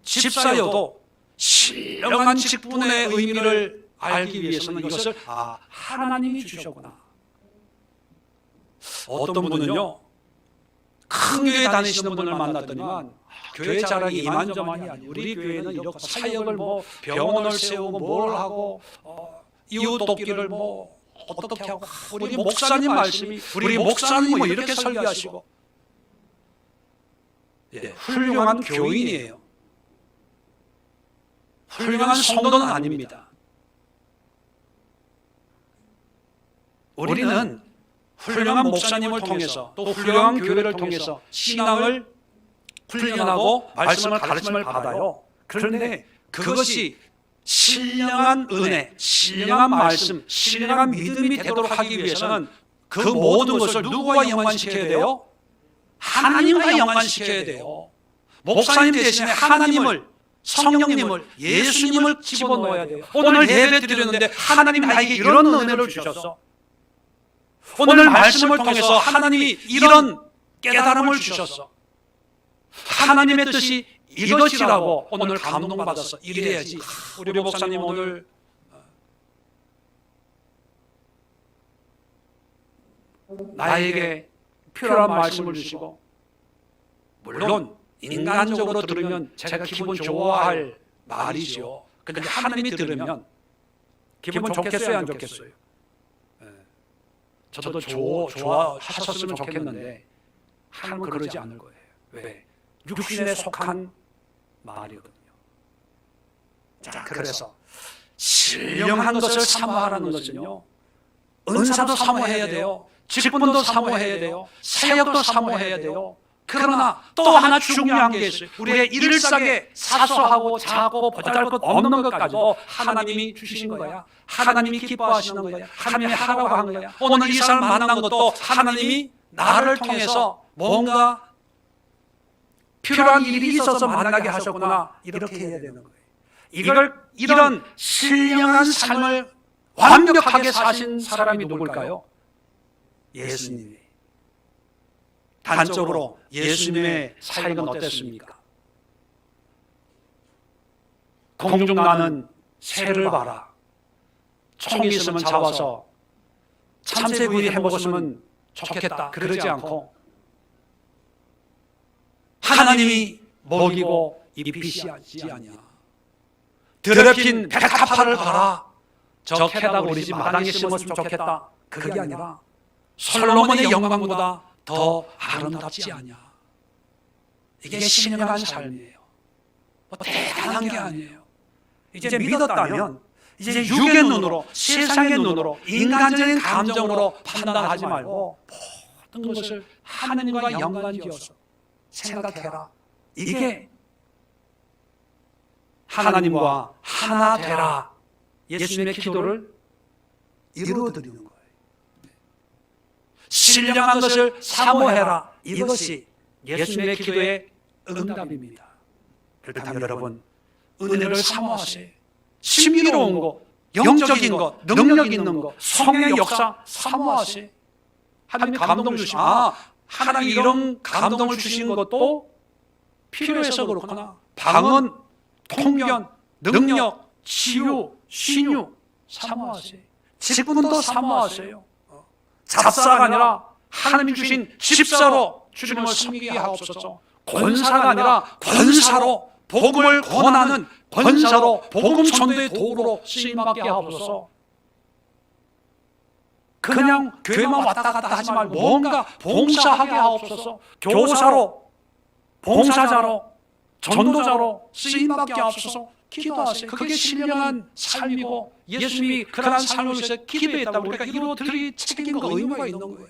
집사여도 신령한 직분의 의미를 알기 위해서는 이것을 하나님이 주셨구나. 어떤 분은요, 큰 교회 다니시는 분을 만났더니만 교회 자랑이 이만저만이 아니에요. 우리 교회는 이렇게 사역을 뭐 병원을 세우고 뭘 하고 이웃 돕기를 뭐 어떻게 하고 우리 목사님 말씀이 우리 목사님이 뭐 이렇게 설교하시고 훌륭한 교인이에요. 훌륭한 성도는 아닙니다. 우리는 훌륭한 목사님을 통해서 또 훌륭한 교회를 통해서 신앙을 훈련하고 말씀을 가르침을 받아요. 그런데 그것이 신령한 은혜, 신령한 말씀, 신령한 믿음이 되도록 하기 위해서는 그 모든 것을 누구와 연관시켜야 돼요? 하나님과 연관시켜야 돼요. 목사님 대신에 하나님을, 성령님을, 예수님을 집어넣어야 돼요. 오늘 예배 드렸는데 하나님이 나에게 이런 은혜를 주셨어. 오늘 말씀을 통해서 하나님이 이런 깨달음을 주셨어. 하나님의 뜻이 이것이라고 오늘 감동받았어. 이래야지. 우리 목사님 오늘 나에게 필요한 말씀을 주시고, 물론 인간적으로 들으면 제가 기분 좋아할 말이죠. 그런데 하나님이 들으면 기분 좋겠어요, 안 좋겠어요? 저도 좋아하셨으면 좋겠는데 하나님은 그러지 않을 거예요. 왜? 육신에 속한 말이거든요. 자, 그래서 신령한 것을 사모하라는 것은요, 은사도 사모해야 돼요. 직분도 사모해야 돼요. 사역도 사모해야 돼요. 그러나 또 하나 중요한 게 있어요. 우리의 일상에 사소하고 작고 보잘것없는 것까지도 하나님이 주신 거야. 하나님이 기뻐하시는 거야. 하나님이 하라고 한 거야. 오늘 이 사람 만난 것도 하나님이 나를 통해서 뭔가 필요한 일이 있어서 만나게 하셨구나, 이렇게 해야 되는 거예요. 이런 신령한 삶을 완벽하게 사신 사람이 누굴까요? 예수님이. 단적으로 예수님의 사역은 어땠습니까? 공중 나는 새를 봐라. 총 있으면 잡아서 참새구이 해먹었으면 좋겠다, 그러지 않고 하나님이 먹이고 입히시지 아니야. 더럽힌 백합화를 봐라. 저 캐다 우리 집 마당에 심었으면 좋겠다, 그게 아니라 솔로몬의 영광보다 더 아름답지 않냐. 이게 신령한 삶이에요. 뭐 대단한 게 아니에요. 이제 믿었다면 이제 육의 눈으로, 세상의 눈으로, 인간적인 감정으로 판단하지 말고 모든 것을 하나님과 연관지어서 생각해라. 이게 하나님과 하나 되라, 예수님의 기도를 이루어드리는 거예요. 신령한 것을 사모해라, 이것이 예수님의 기도의 응답입니다. 그렇다면 여러분, 은혜를 사모하세요. 신비로운 것, 영적인 것, 능력 있는 것, 성령의 역사 사모하세요. 하나님 감동 주시면, 하나님 이런 감동을 주신 것도 필요해서 그렇구나. 방언, 통변, 능력, 치유, 신유 사모하세요. 직분도 사모하세요. 잡사가 아니라 하나님 주신 집사로 주님을 섬기게 하옵소서. 권사가 아니라 권사로, 복음을 권하는 권사로, 복음 전도의 도구로 쓰임받게 하옵소서. 그냥 교회만 왔다 갔다 하지 말고 뭔가 봉사하게 하옵소서. 교사로, 봉사자로, 전도자로 쓰임받게 하옵소서. 기도하세요. 그게 신령한 삶이고 예수님이 그러한 삶을 위해서 기도했다고 우리가 이루어드릴 책임과 의무가 있는 거예요.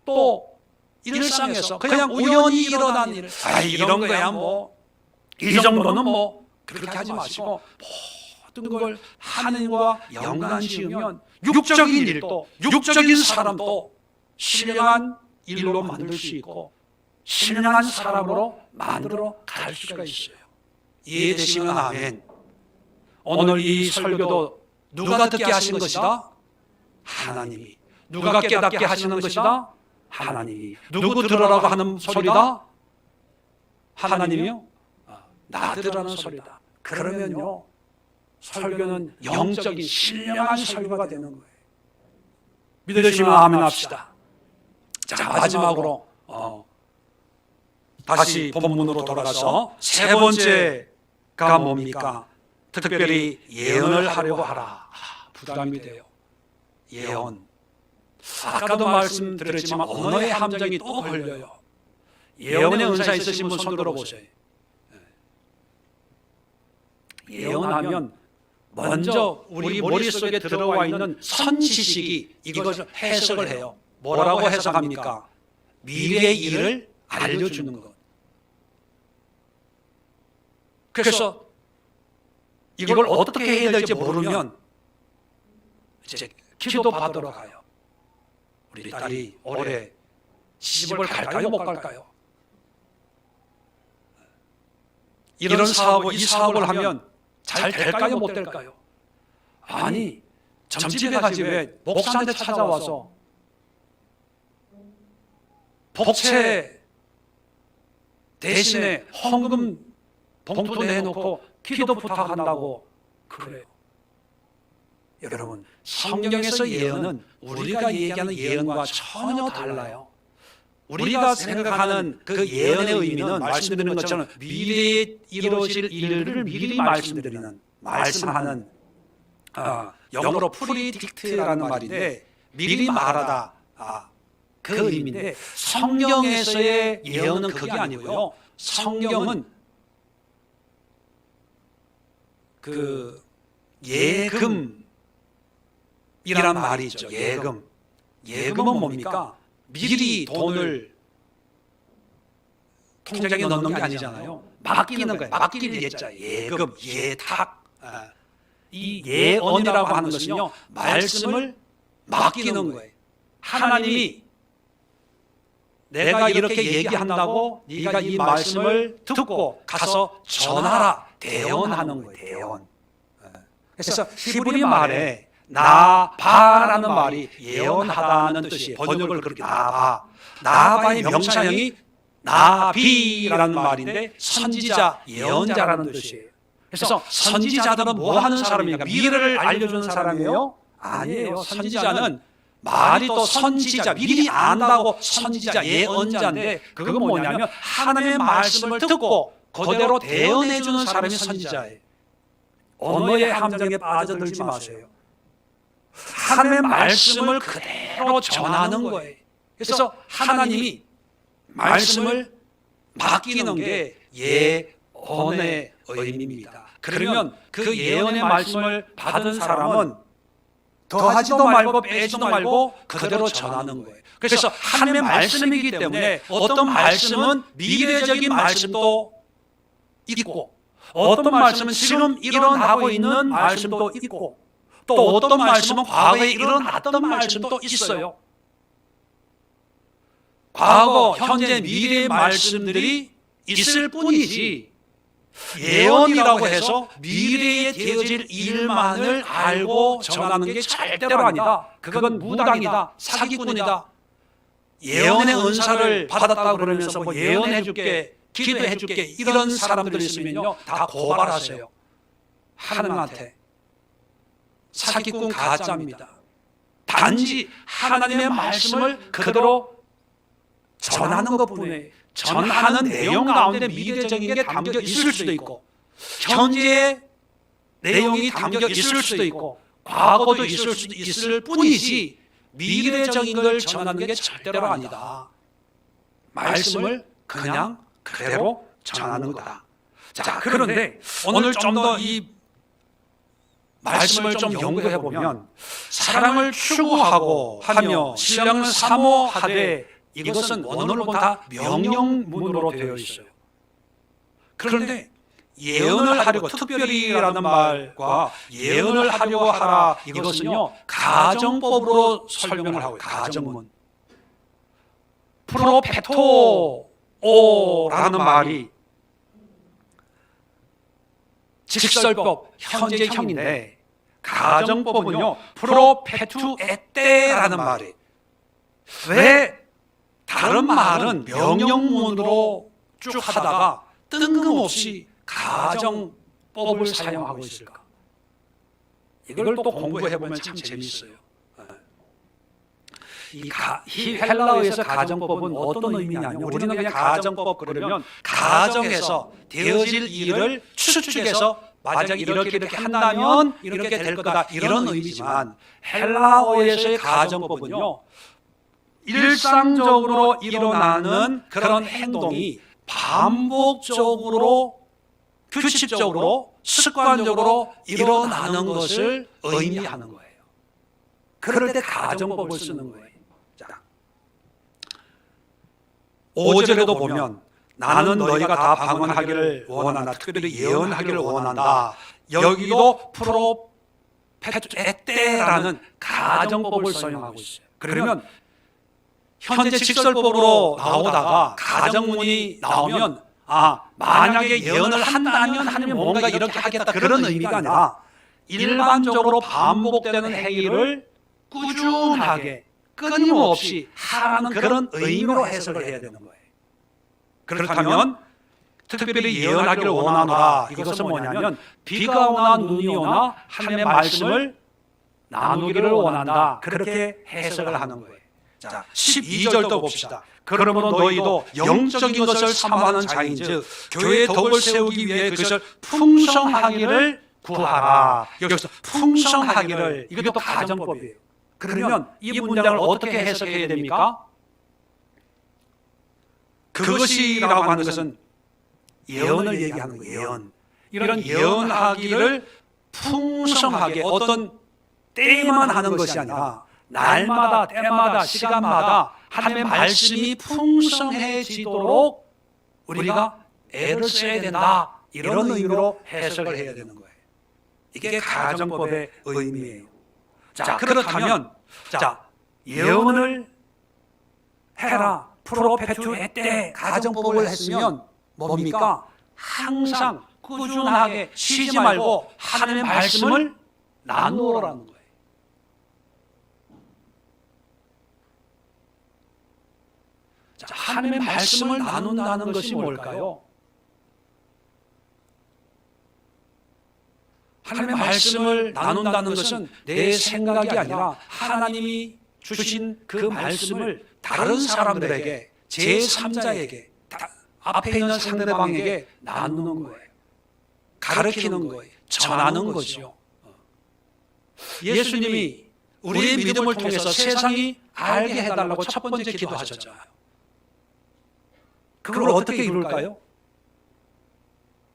또 일상에서 그냥 우연히 일어난 일, 이런 거야 이 정도는 그렇게 하지 마시고 모든 걸 하나님과 연관 지으면 육적인 일도, 육적인 사람도 신령한 일로 만들 수 있고 신령한 사람으로 만들어 갈 수가 있어요. 이해되시면 아멘. 오늘 이 설교도 누가 듣게 하신 것이다? 하나님이. 누가 깨닫게 하시는 것이다? 하나님이. 누구 들으라고 하는 소리다? 하나님이요? 나 들으라는 소리다. 그러면요, 설교는 영적인 신령한 설교가 되는 거예요. 믿으시면 아멘 합시다. 자, 마지막으로 다시 본문으로 돌아가서 세 번째가 뭡니까? 특별히 예언을 하려고 하라. 부담이 돼요. 예언. 아까도 말씀드렸지만 언어의 함정이 또 걸려요. 예언의 은사 있으신 분 손 들어보세요. 예언하면 먼저 우리 머릿속에 들어와 있는 선지식이 이것을 해석을 해요. 뭐라고 해석합니까? 미래의 일을 알려주는 것. 그래서 이걸 어떻게 해야 될지 모르면 이제 기도 받으러 가요. 우리 딸이 올해 시집을 갈까요? 못 갈까요? 이런 사업을, 이 사업을 하면 잘 될까요? 못 될까요? 아니, 점집에 가지 왜 목사한테 찾아와서 복채 대신에 헌금 봉투 내놓고 기도 부탁한다고 그래요. 여러분, 성경에서 예언은 우리가 얘기하는 예언과 전혀 달라요. 우리가 생각하는 그 예언의 의미는 말씀드리는 것처럼 미래에 이루어질 일을 미리 말씀하는 영어로 프리딕트라는 말인데 미리 말하다, 그 의미인데 성경에서의 예언은 그게 아니고요. 성경은 그 예금이란 말이 있죠. 예금은 뭡니까? 미리 돈을 통장에 넣는 게 아니잖아요. 맡기는 거예요. 맡길 예자, 예금, 예탁. 이 예언이라고 하는 것은요, 말씀을 맡기는 거예요. 하나님이 내가 이렇게 얘기한다고 네가 이 말씀을 듣고 가서 전하라, 대언하는 거예요. 대언. 그래서 히브리 말에 나바라는 말이 예언하다는 뜻이에요. 번역을 그렇게 나바의 명사형이 나비라는 말인데 선지자, 예언자라는 뜻이에요. 그래서 선지자들은 뭐 하는 사람입니까? 미래를 알려주는 사람이에요? 아니에요. 선지자는 말이 또 선지자, 미리 안다고 선지자, 예언자인데 그건 뭐냐면 하나님의 말씀을 듣고 그대로 대언해주는 사람이 선지자예요. 언어의 함정에 빠져들지 마세요. 하나님의 말씀을 그대로 전하는 거예요. 그래서 하나님이 말씀을 맡기는 게 예언의 의미입니다. 그러면 그 예언의 말씀을 받은 사람은 더하지도 말고 빼지도 말고 그대로 전하는 거예요. 그래서 하나님의 말씀이기 때문에 어떤 말씀은 미래적인 말씀도 있고 어떤 말씀은 지금 일어나고 있는 말씀도 있고 또 어떤 말씀은 과거에 일어났던 말씀도 있어요. 과거, 현재, 미래의 말씀들이 있을 뿐이지 예언이라고 해서 미래에 되어질 일만을 알고 전하는 게 절대로 아니다. 그건 무당이다, 사기꾼이다. 예언의 은사를 받았다고 그러면서 뭐 예언해줄게, 기도해줄게 이런 사람들이 있으면요 다 고발하세요. 하나님한테. 사기꾼 가짜입니다. 단지 하나님의 말씀을 그대로 전하는 것뿐이에요. 전하는 내용 가운데 미래적인 게 담겨 있을 수도 있고 현재의 내용이 담겨 있을 수도 있고 과거도 있을 수도 있을 뿐이지 미래적인 걸 전하는 게 절대로 아니다. 말씀을 그냥 그대로 전하는 거다. 자, 그런데 오늘 좀 더 이 말씀을 좀 연구해 보면 사랑을 추구하고 하며 신령을 사모하되 이것은 원어로 보면 다 명령문으로 되어 있어요. 그런데 예언을 하려고 특별히라는 말과 예언을 하려고 하라 이것은요 가정법으로 설명을 하고 가정문. 프로페토라는 말이 직설법 현재형인데 가정법은요 프로페투에테라는 말이 왜 다른 말은 명령문으로 쭉 하다가 뜬금없이 가정법을 사용하고 있을까? 이걸 또 공부해보면 참 재미있어요. 이 헬라어에서 가정법은 어떤 의미냐면 우리는 그냥 가정법 그러면 가정에서 되어질 일을 추측해서 만약 이렇게 한다면 이렇게 될 거다 이런 의미지만 헬라어에서의 가정법은요 일상적으로 일어나는 그런 행동이 반복적으로 규칙적으로 습관적으로 일어나는 것을 의미하는 거예요. 그럴 때 가정법을 쓰는 거예요. 자, 5절에도 보면 나는 너희가 다 방언하기를 원한다. 특별히 예언하기를 원한다. 여기도 프로페투에테라는 가정법을 사용하고 있어요. 그러면 현재 직설법으로 나오다가 가정문이 나오면 만약에 예언을 한다면 하나님이 뭔가 이렇게 하겠다 그런 의미가 아니라 일반적으로 반복되는 행위를 꾸준하게 끊임없이 하라는 그런 의미로 해석을 해야 되는 거예요. 그렇다면 특별히 예언하기를 원하노라 이것은 뭐냐면 비가 오나 눈이 오나 하나님의 말씀을 나누기를 원한다 그렇게 해석을 하는 거예요. 자, 12절도 봅시다. 그러므로 너희도 영적인 것을 사모하는 자인즉 교회의 덕을 세우기 위해 그것을 풍성하기를 구하라. 여기서 풍성하기를 이것도 가정법이에요. 그러면 이 문장을 어떻게 해석해야 됩니까? 그것이라고 하는 것은 예언을 얘기하는 거예요. 예언. 이런 예언하기를 풍성하게 어떤 때에만 하는 것이 아니라 날마다 때마다 시간마다 하나님의 말씀이 풍성해지도록 우리가 애를 써야 된다, 이런 의미로 해석을 해야 되는 거예요. 이게 가정법의 의미예요. 자, 그렇다면 예언을 해라, 프로페투에때 가정법을 했으면 뭡니까? 항상 꾸준하게 쉬지 말고 하나님의 말씀을 나누어라는 거예요. 자, 하나님의 말씀을 나눈다는 것이 뭘까요? 하나님의 말씀을 나눈다는 것은 내 생각이 아니라 하나님이 주신 그 말씀을 다른 사람들에게, 제3자에게, 앞에 있는 상대방에게 나누는 거예요. 가르치는 거예요. 전하는 거죠. 예수님이 우리의 믿음을 통해서 세상이 알게 해달라고 첫 번째 기도하셨잖아요. 그걸 어떻게 이룰까요?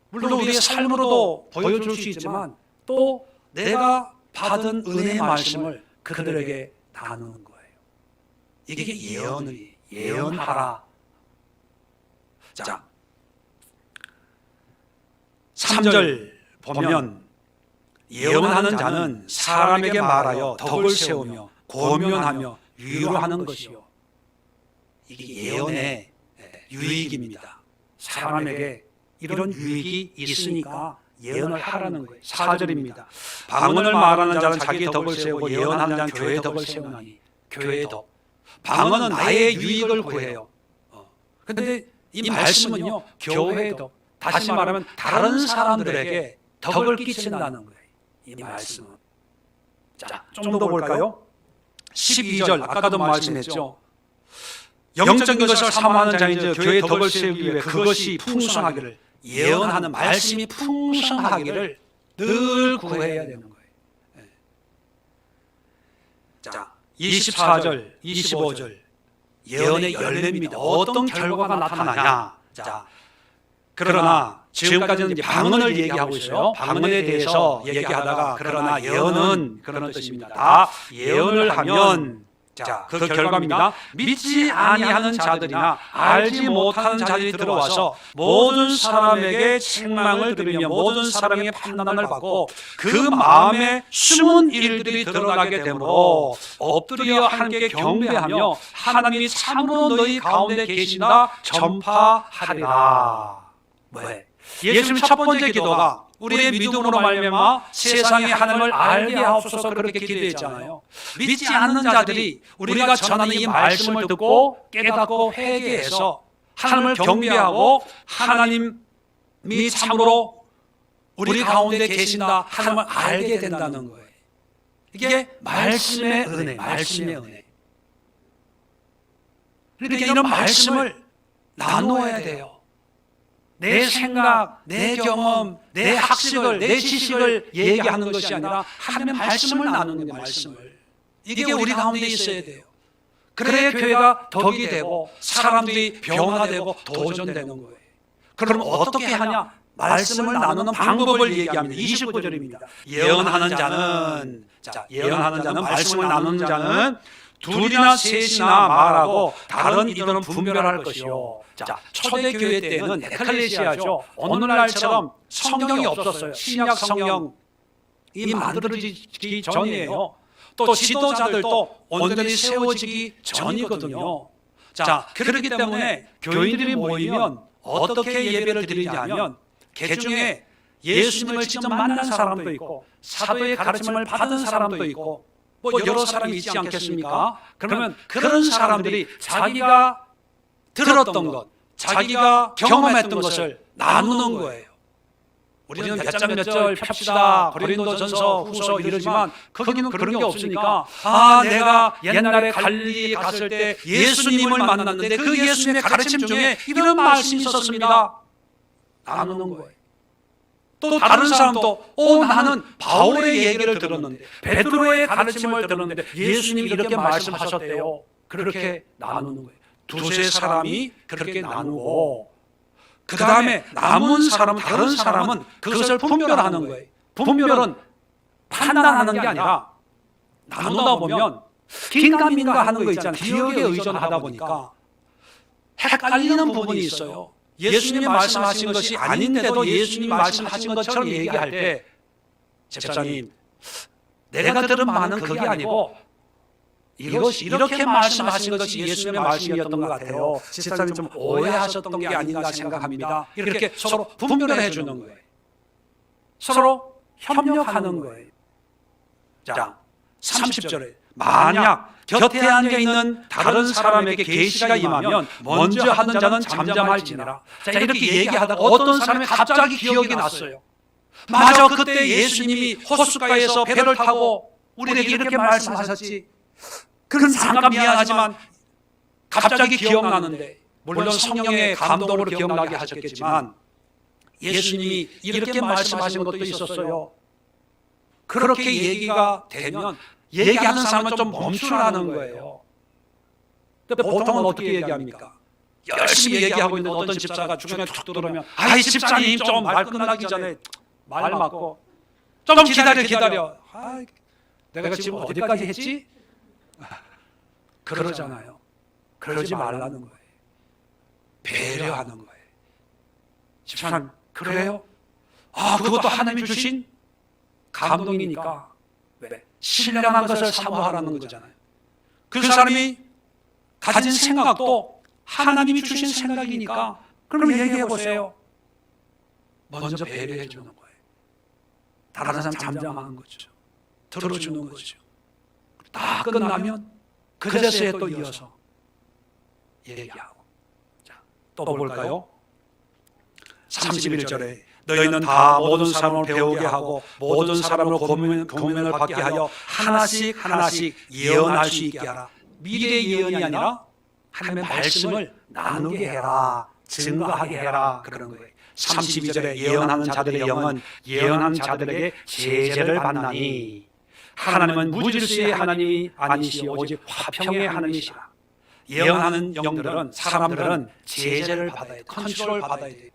물론 우리의 삶으로도 보여줄 수 있지만 또 내가 받은 은혜의 말씀을 그들에게 나누는 거예요. 이게 예언하라. 자, 3절 보면 예언하는 자는 사람에게 말하여 덕을 세우며 고면하며 위로하는 것이요. 이게 예언의 유익입니다. 사람에게 이런 유익이 있으니까 예언을 하라는 거예요. 4절입니다. 방언을 말하는 자는 자기의 덕을 세우고 예언하는 자는 교회의 덕을 세우나니. 교회의 덕. 방언은 나의 유익을 구해요. 그런데 이 말씀은요, 교회의 덕. 다시 말하면 다른 사람들에게 덕을 끼친다는 거예요. 이 말씀은. 자, 좀 더 볼까요? 12절, 아까도 말씀했죠. 영적인 것을 사모하는 자인지 교회의 덕을 세우기 위해 그것이 풍성하기를, 예언하는 말씀이 풍성하기를 늘 구해야 되는 거예요. 자, 24절, 25절 예언의 열매입니다. 어떤 결과가 나타나냐. 자, 그러나 지금까지는 이제 방언을 얘기하고 있어요. 방언에 대해서 얘기하다가 그러나 예언은 그런 뜻입니다. 다 예언을 하면 자, 그 결과입니다. 믿지 아니하는 자들이나 알지 못하는 자들이 들어와서 모든 사람에게 책망을 들으며 모든 사람에게 판단을 받고 그 마음에 숨은 일들이 드러나게 되므로 엎드려 하나님께 경배하며 하나님이 참으로 너희 가운데 계신다 전파하리라. 왜? 예수님 첫 번째 기도가 우리의 믿음으로 말미암아 세상에 하나님을 알게 하옵소서 그렇게 기도했잖아요. 믿지 않는 자들이 우리가 전하는 이 말씀을 듣고 깨닫고 회개해서 하나님을 경배하고 하나님이 참으로 우리 가운데 계신다 하나님을 알게 된다는 거예요. 이게 말씀의 은혜, 말씀의 은혜. 그러니까 이런 말씀을 나누어야 돼요. 내 생각, 내 경험, 내 학식을, 내 지식을 얘기하는 것이 아니라 하나님의 말씀을 나누는 거예요. 말씀을. 이게 우리 가운데 있어야 돼요. 그래야 교회가 덕이 되고 사람들이 변화되고 도전되는 거예요. 그럼 어떻게 하냐? 말씀을 나누는 방법을 얘기합니다. 29절입니다. 예언하는 자는, 예언하는 자는, 말씀을 나누는 자는 둘이나 셋이나 말하고 다른 이들은 분별할 것이요. 자, 초대교회 때는 에클레시아죠. 오늘날처럼 성경이 없었어요. 신약 성경이 만들어지기 전이에요. 또 지도자들도 온전히 세워지기 전이거든요. 자, 그렇기 때문에 교인들이 모이면 어떻게 예배를 드리냐면 개중에 예수님을 직접 만난 사람도 있고 사도의 가르침을 받은 사람도 있고 뭐 여러 사람이 있지 않겠습니까? 그러면 그런 사람들이 자기가 들었던 것, 자기가 경험했던 것을 나누는 거예요. 우리는 몇 절 펴시다 고린도전서 후서 이러지만 거기는 그런 게 없으니까 내가 옛날에 갈릴리에 갔을 때 예수님을 만났는데 그 예수님의 가르침 중에 이런 말씀이 있었습니다. 나누는 거예요. 또 다른 사람도 나는 바울의 얘기를 들었는데 베드로의 가르침을 들었는데 예수님이 이렇게 말씀하셨대요. 그렇게 나누는 거예요. 두세 사람이 그렇게 나누고 그 다음에 남은 사람은 다른 사람은 그것을 분별하는 거예요. 분별은 판단하는 게 아니라 나누다 보면 긴가민가 하는 거 있잖아요. 기억에 의존하다 보니까 헷갈리는 부분이 있어요. 예수님이 말씀하신 것이 아닌데도 예수님이 말씀하신 것처럼 얘기할 때 집사님, 내가 들은 말은 그게 아니고 이것이 이렇게 말씀하신 것이 예수님의 말씀이었던 것 같아요. 집사님 좀 오해하셨던 게 아닌가 생각합니다. 이렇게 서로 분별해 주는 거예요. 서로 협력하는 거예요. 자, 30절에 만약 곁에 앉아 있는 다른 사람에게 계시가 임하면 먼저 하던 자는 잠잠할지니라. 자, 이렇게 얘기하다가 어떤 사람이 갑자기 기억이 났어요. 맞아, 그때 예수님이 호숫가에서 배를 타고 우리에게 이렇게 말씀하셨지. 그건 잠깐 미안하지만 갑자기 기억나는데, 물론 성령의 감동으로 기억나게 하셨겠지만 예수님이 이렇게 말씀하신 것도 있었어요. 그렇게 얘기가 되면 얘기하는 사람은 좀 멈추라는 거예요. 근데 보통은 어떻게 얘기합니까? 열심히 얘기하고 있는데 어떤 집사가 중간에 툭 들어오면 아이 집사님 좀 말 끝나기 전에 말 맞고 좀 기다려. 아이, 내가 지금 어디까지 했지? 그러잖아요. 그러지 말라는 거예요. 배려하는 거예요. 집사님, 그래요? 아, 그것도 하나님이 주신 감동이니까 왜? 신령한 것을 사모하라는 거잖아요. 그 사람이 가진 생각도 하나님이 주신 생각이니까 그럼 얘기해 보세요. 먼저 배려해 주는 거예요. 다른 사람 잠잠하는 거죠. 들어주는 거죠. 다 끝나면 그제서야 또 이어서 얘기하고. 자, 또 볼까요? 31절에 너희는 다 모든 사람을 배우게 하고 모든 사람을 공면을 받게 하여 하나씩 예언할 수 있게 하라. 미래의 예언이 아니라 하나님의 말씀을 나누게 해라, 증거하게 해라, 그런 거예요. 32절에 예언하는 자들의 영은 예언하는 자들에게 제재를 받나니 하나님은 무질서의 하나님이 아니시오 오직 화평의 하나님이시라. 예언하는 영들은, 사람들은 제재를 받아야 돼, 컨트롤 받아야 돼.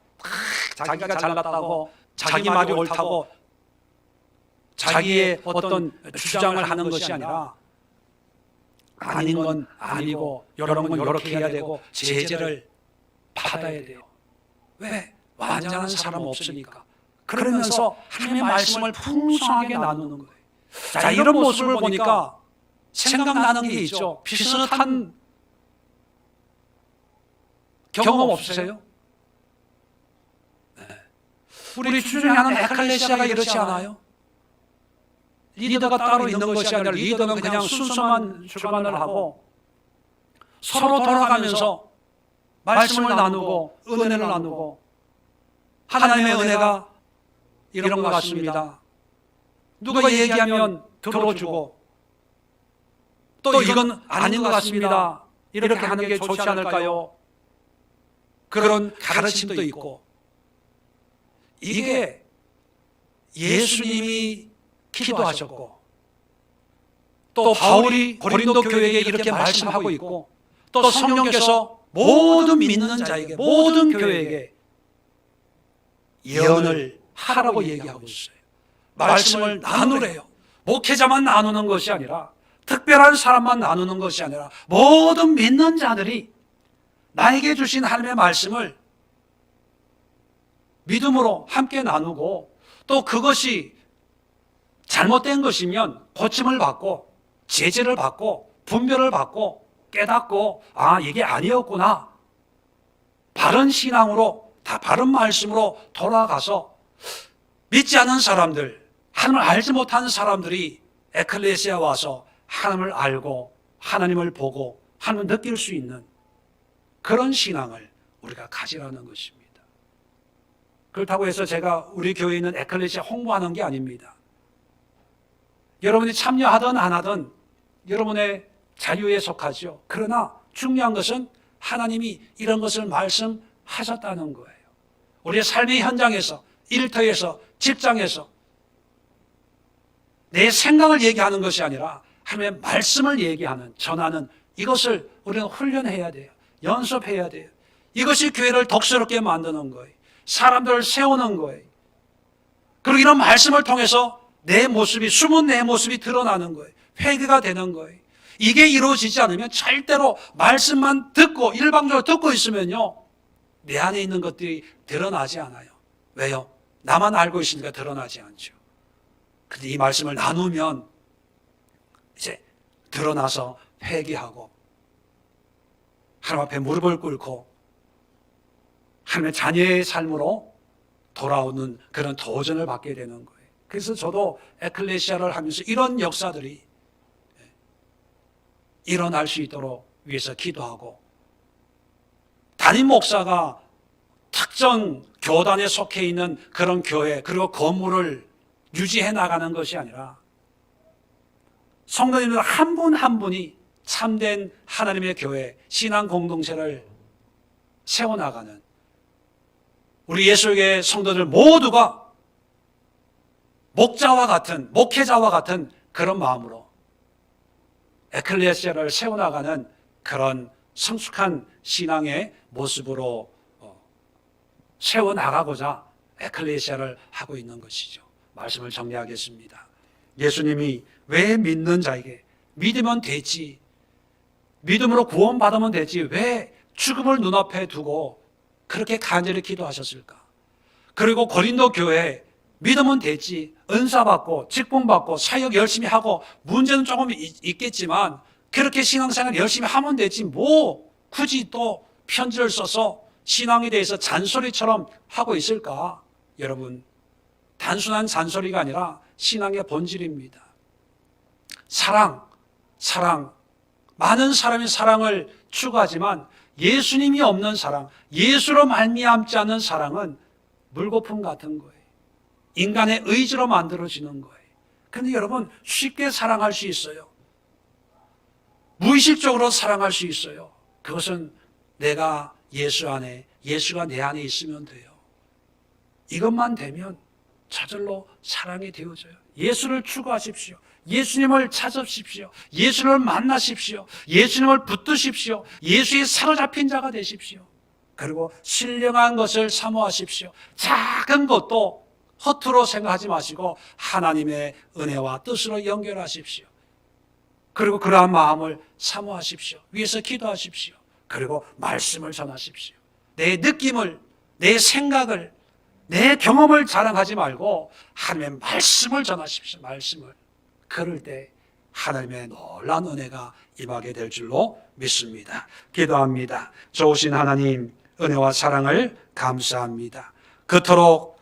자기가 잘났다고, 자기 말이 옳다고 자기의 어떤 주장을 하는 것이 아니라 아닌 건 아니고 이런 건 이렇게 해야 되고 제재를 받아야 돼요. 왜? 완전한 사람 없으니까. 그러면서 하나님의 말씀을 풍성하게 나누는 거예요. 자, 이런 모습을 보니까 생각나는 게 있죠. 비슷한 경험 없으세요? 우리 주중하는 에클레시아가 이렇지 않아요? 리더가 따로 있는 것이 아니라 리더는 그냥 순서만 주관을 하고 서로 돌아가면서 말씀을 나누고 은혜를 나누고 하나님의 은혜가 이런 것 같습니다. 누가 얘기하면 들어주고 또 이건 아닌 것 같습니다. 이렇게 하는 게 좋지 않을까요? 그런 가르침도 있고, 이게 예수님이 기도하셨고 또 바울이 고린도 교회에 이렇게 말씀하고 있고 또 성령께서 모든 믿는 자에게, 모든 교회에게 예언을 하라고 얘기하고 있어요. 말씀을 나누래요. 목회자만 나누는 것이 아니라, 특별한 사람만 나누는 것이 아니라 모든 믿는 자들이 나에게 주신 하나님의 말씀을 믿음으로 함께 나누고 또 그것이 잘못된 것이면 고침을 받고 제재를 받고 분별을 받고 깨닫고 아, 이게 아니었구나. 바른 신앙으로, 다 바른 말씀으로 돌아가서 믿지 않은 사람들, 하나님을 알지 못하는 사람들이 에클레시아 와서 하나님을 알고 하나님을 보고 하나님을 느낄 수 있는 그런 신앙을 우리가 가지라는 것입니다. 그렇다고 해서 제가 우리 교회에 있는 에클레시아 홍보하는 게 아닙니다. 여러분이 참여하든 안 하든 여러분의 자유에 속하죠. 그러나 중요한 것은 하나님이 이런 것을 말씀하셨다는 거예요. 우리의 삶의 현장에서, 일터에서, 직장에서 내 생각을 얘기하는 것이 아니라 하나님의 말씀을 얘기하는, 전하는 이것을 우리는 훈련해야 돼요. 연습해야 돼요. 이것이 교회를 덕스럽게 만드는 거예요. 사람들을 세우는 거예요. 그리고 이런 말씀을 통해서 내 모습이, 숨은 내 모습이 드러나는 거예요. 회개가 되는 거예요. 이게 이루어지지 않으면 절대로 말씀만 듣고 일방적으로 듣고 있으면요, 내 안에 있는 것들이 드러나지 않아요. 왜요? 나만 알고 있으니까 드러나지 않죠. 근데 이 말씀을 나누면 이제 드러나서 회개하고 하나님 앞에 무릎을 꿇고 하나님의 자녀의 삶으로 돌아오는 그런 도전을 받게 되는 거예요. 그래서 저도 에클레시아를 하면서 이런 역사들이 일어날 수 있도록 위해서 기도하고, 담임 목사가 특정 교단에 속해 있는 그런 교회 그리고 건물을 유지해 나가는 것이 아니라 성도님들 한 분 한 분이 참된 하나님의 교회, 신앙 공동체를 세워나가는 우리 예수의 성도들 모두가 목자와 같은, 목회자와 같은 그런 마음으로 에클레시아를 세워나가는 그런 성숙한 신앙의 모습으로 세워나가고자 에클레시아를 하고 있는 것이죠. 말씀을 정리하겠습니다. 예수님이 왜 믿는 자에게 믿으면 되지, 믿음으로 구원받으면 되지, 왜 죽음을 눈앞에 두고 그렇게 간절히 기도하셨을까? 그리고 고린도 교회 믿으면 되지, 은사 받고 직분 받고 사역 열심히 하고 문제는 조금 있겠지만 그렇게 신앙생활 열심히 하면 되지, 뭐 굳이 또 편지를 써서 신앙에 대해서 잔소리처럼 하고 있을까? 여러분, 단순한 잔소리가 아니라 신앙의 본질입니다. 사랑. 많은 사람이 사랑을 추구하지만 예수님이 없는 사랑, 예수로 말미암지 않는 사랑은 물거품 같은 거예요. 인간의 의지로 만들어지는 거예요. 그런데 여러분, 쉽게 사랑할 수 있어요. 무의식적으로 사랑할 수 있어요. 그것은 내가 예수 안에, 예수가 내 안에 있으면 돼요. 이것만 되면 저절로 사랑이 되어져요. 예수를 추구하십시오. 예수님을 찾으십시오. 예수님을 만나십시오. 예수님을 붙드십시오. 예수에 사로잡힌 자가 되십시오. 그리고 신령한 것을 사모하십시오. 작은 것도 허투루 생각하지 마시고 하나님의 은혜와 뜻으로 연결하십시오. 그리고 그러한 마음을 사모하십시오. 위에서 기도하십시오. 그리고 말씀을 전하십시오. 내 느낌을, 내 생각을, 내 경험을 자랑하지 말고 하나님의 말씀을 전하십시오. 말씀을. 그럴 때 하나님의 놀라운 은혜가 임하게 될 줄로 믿습니다. 기도합니다. 좋으신 하나님, 은혜와 사랑을 감사합니다. 그토록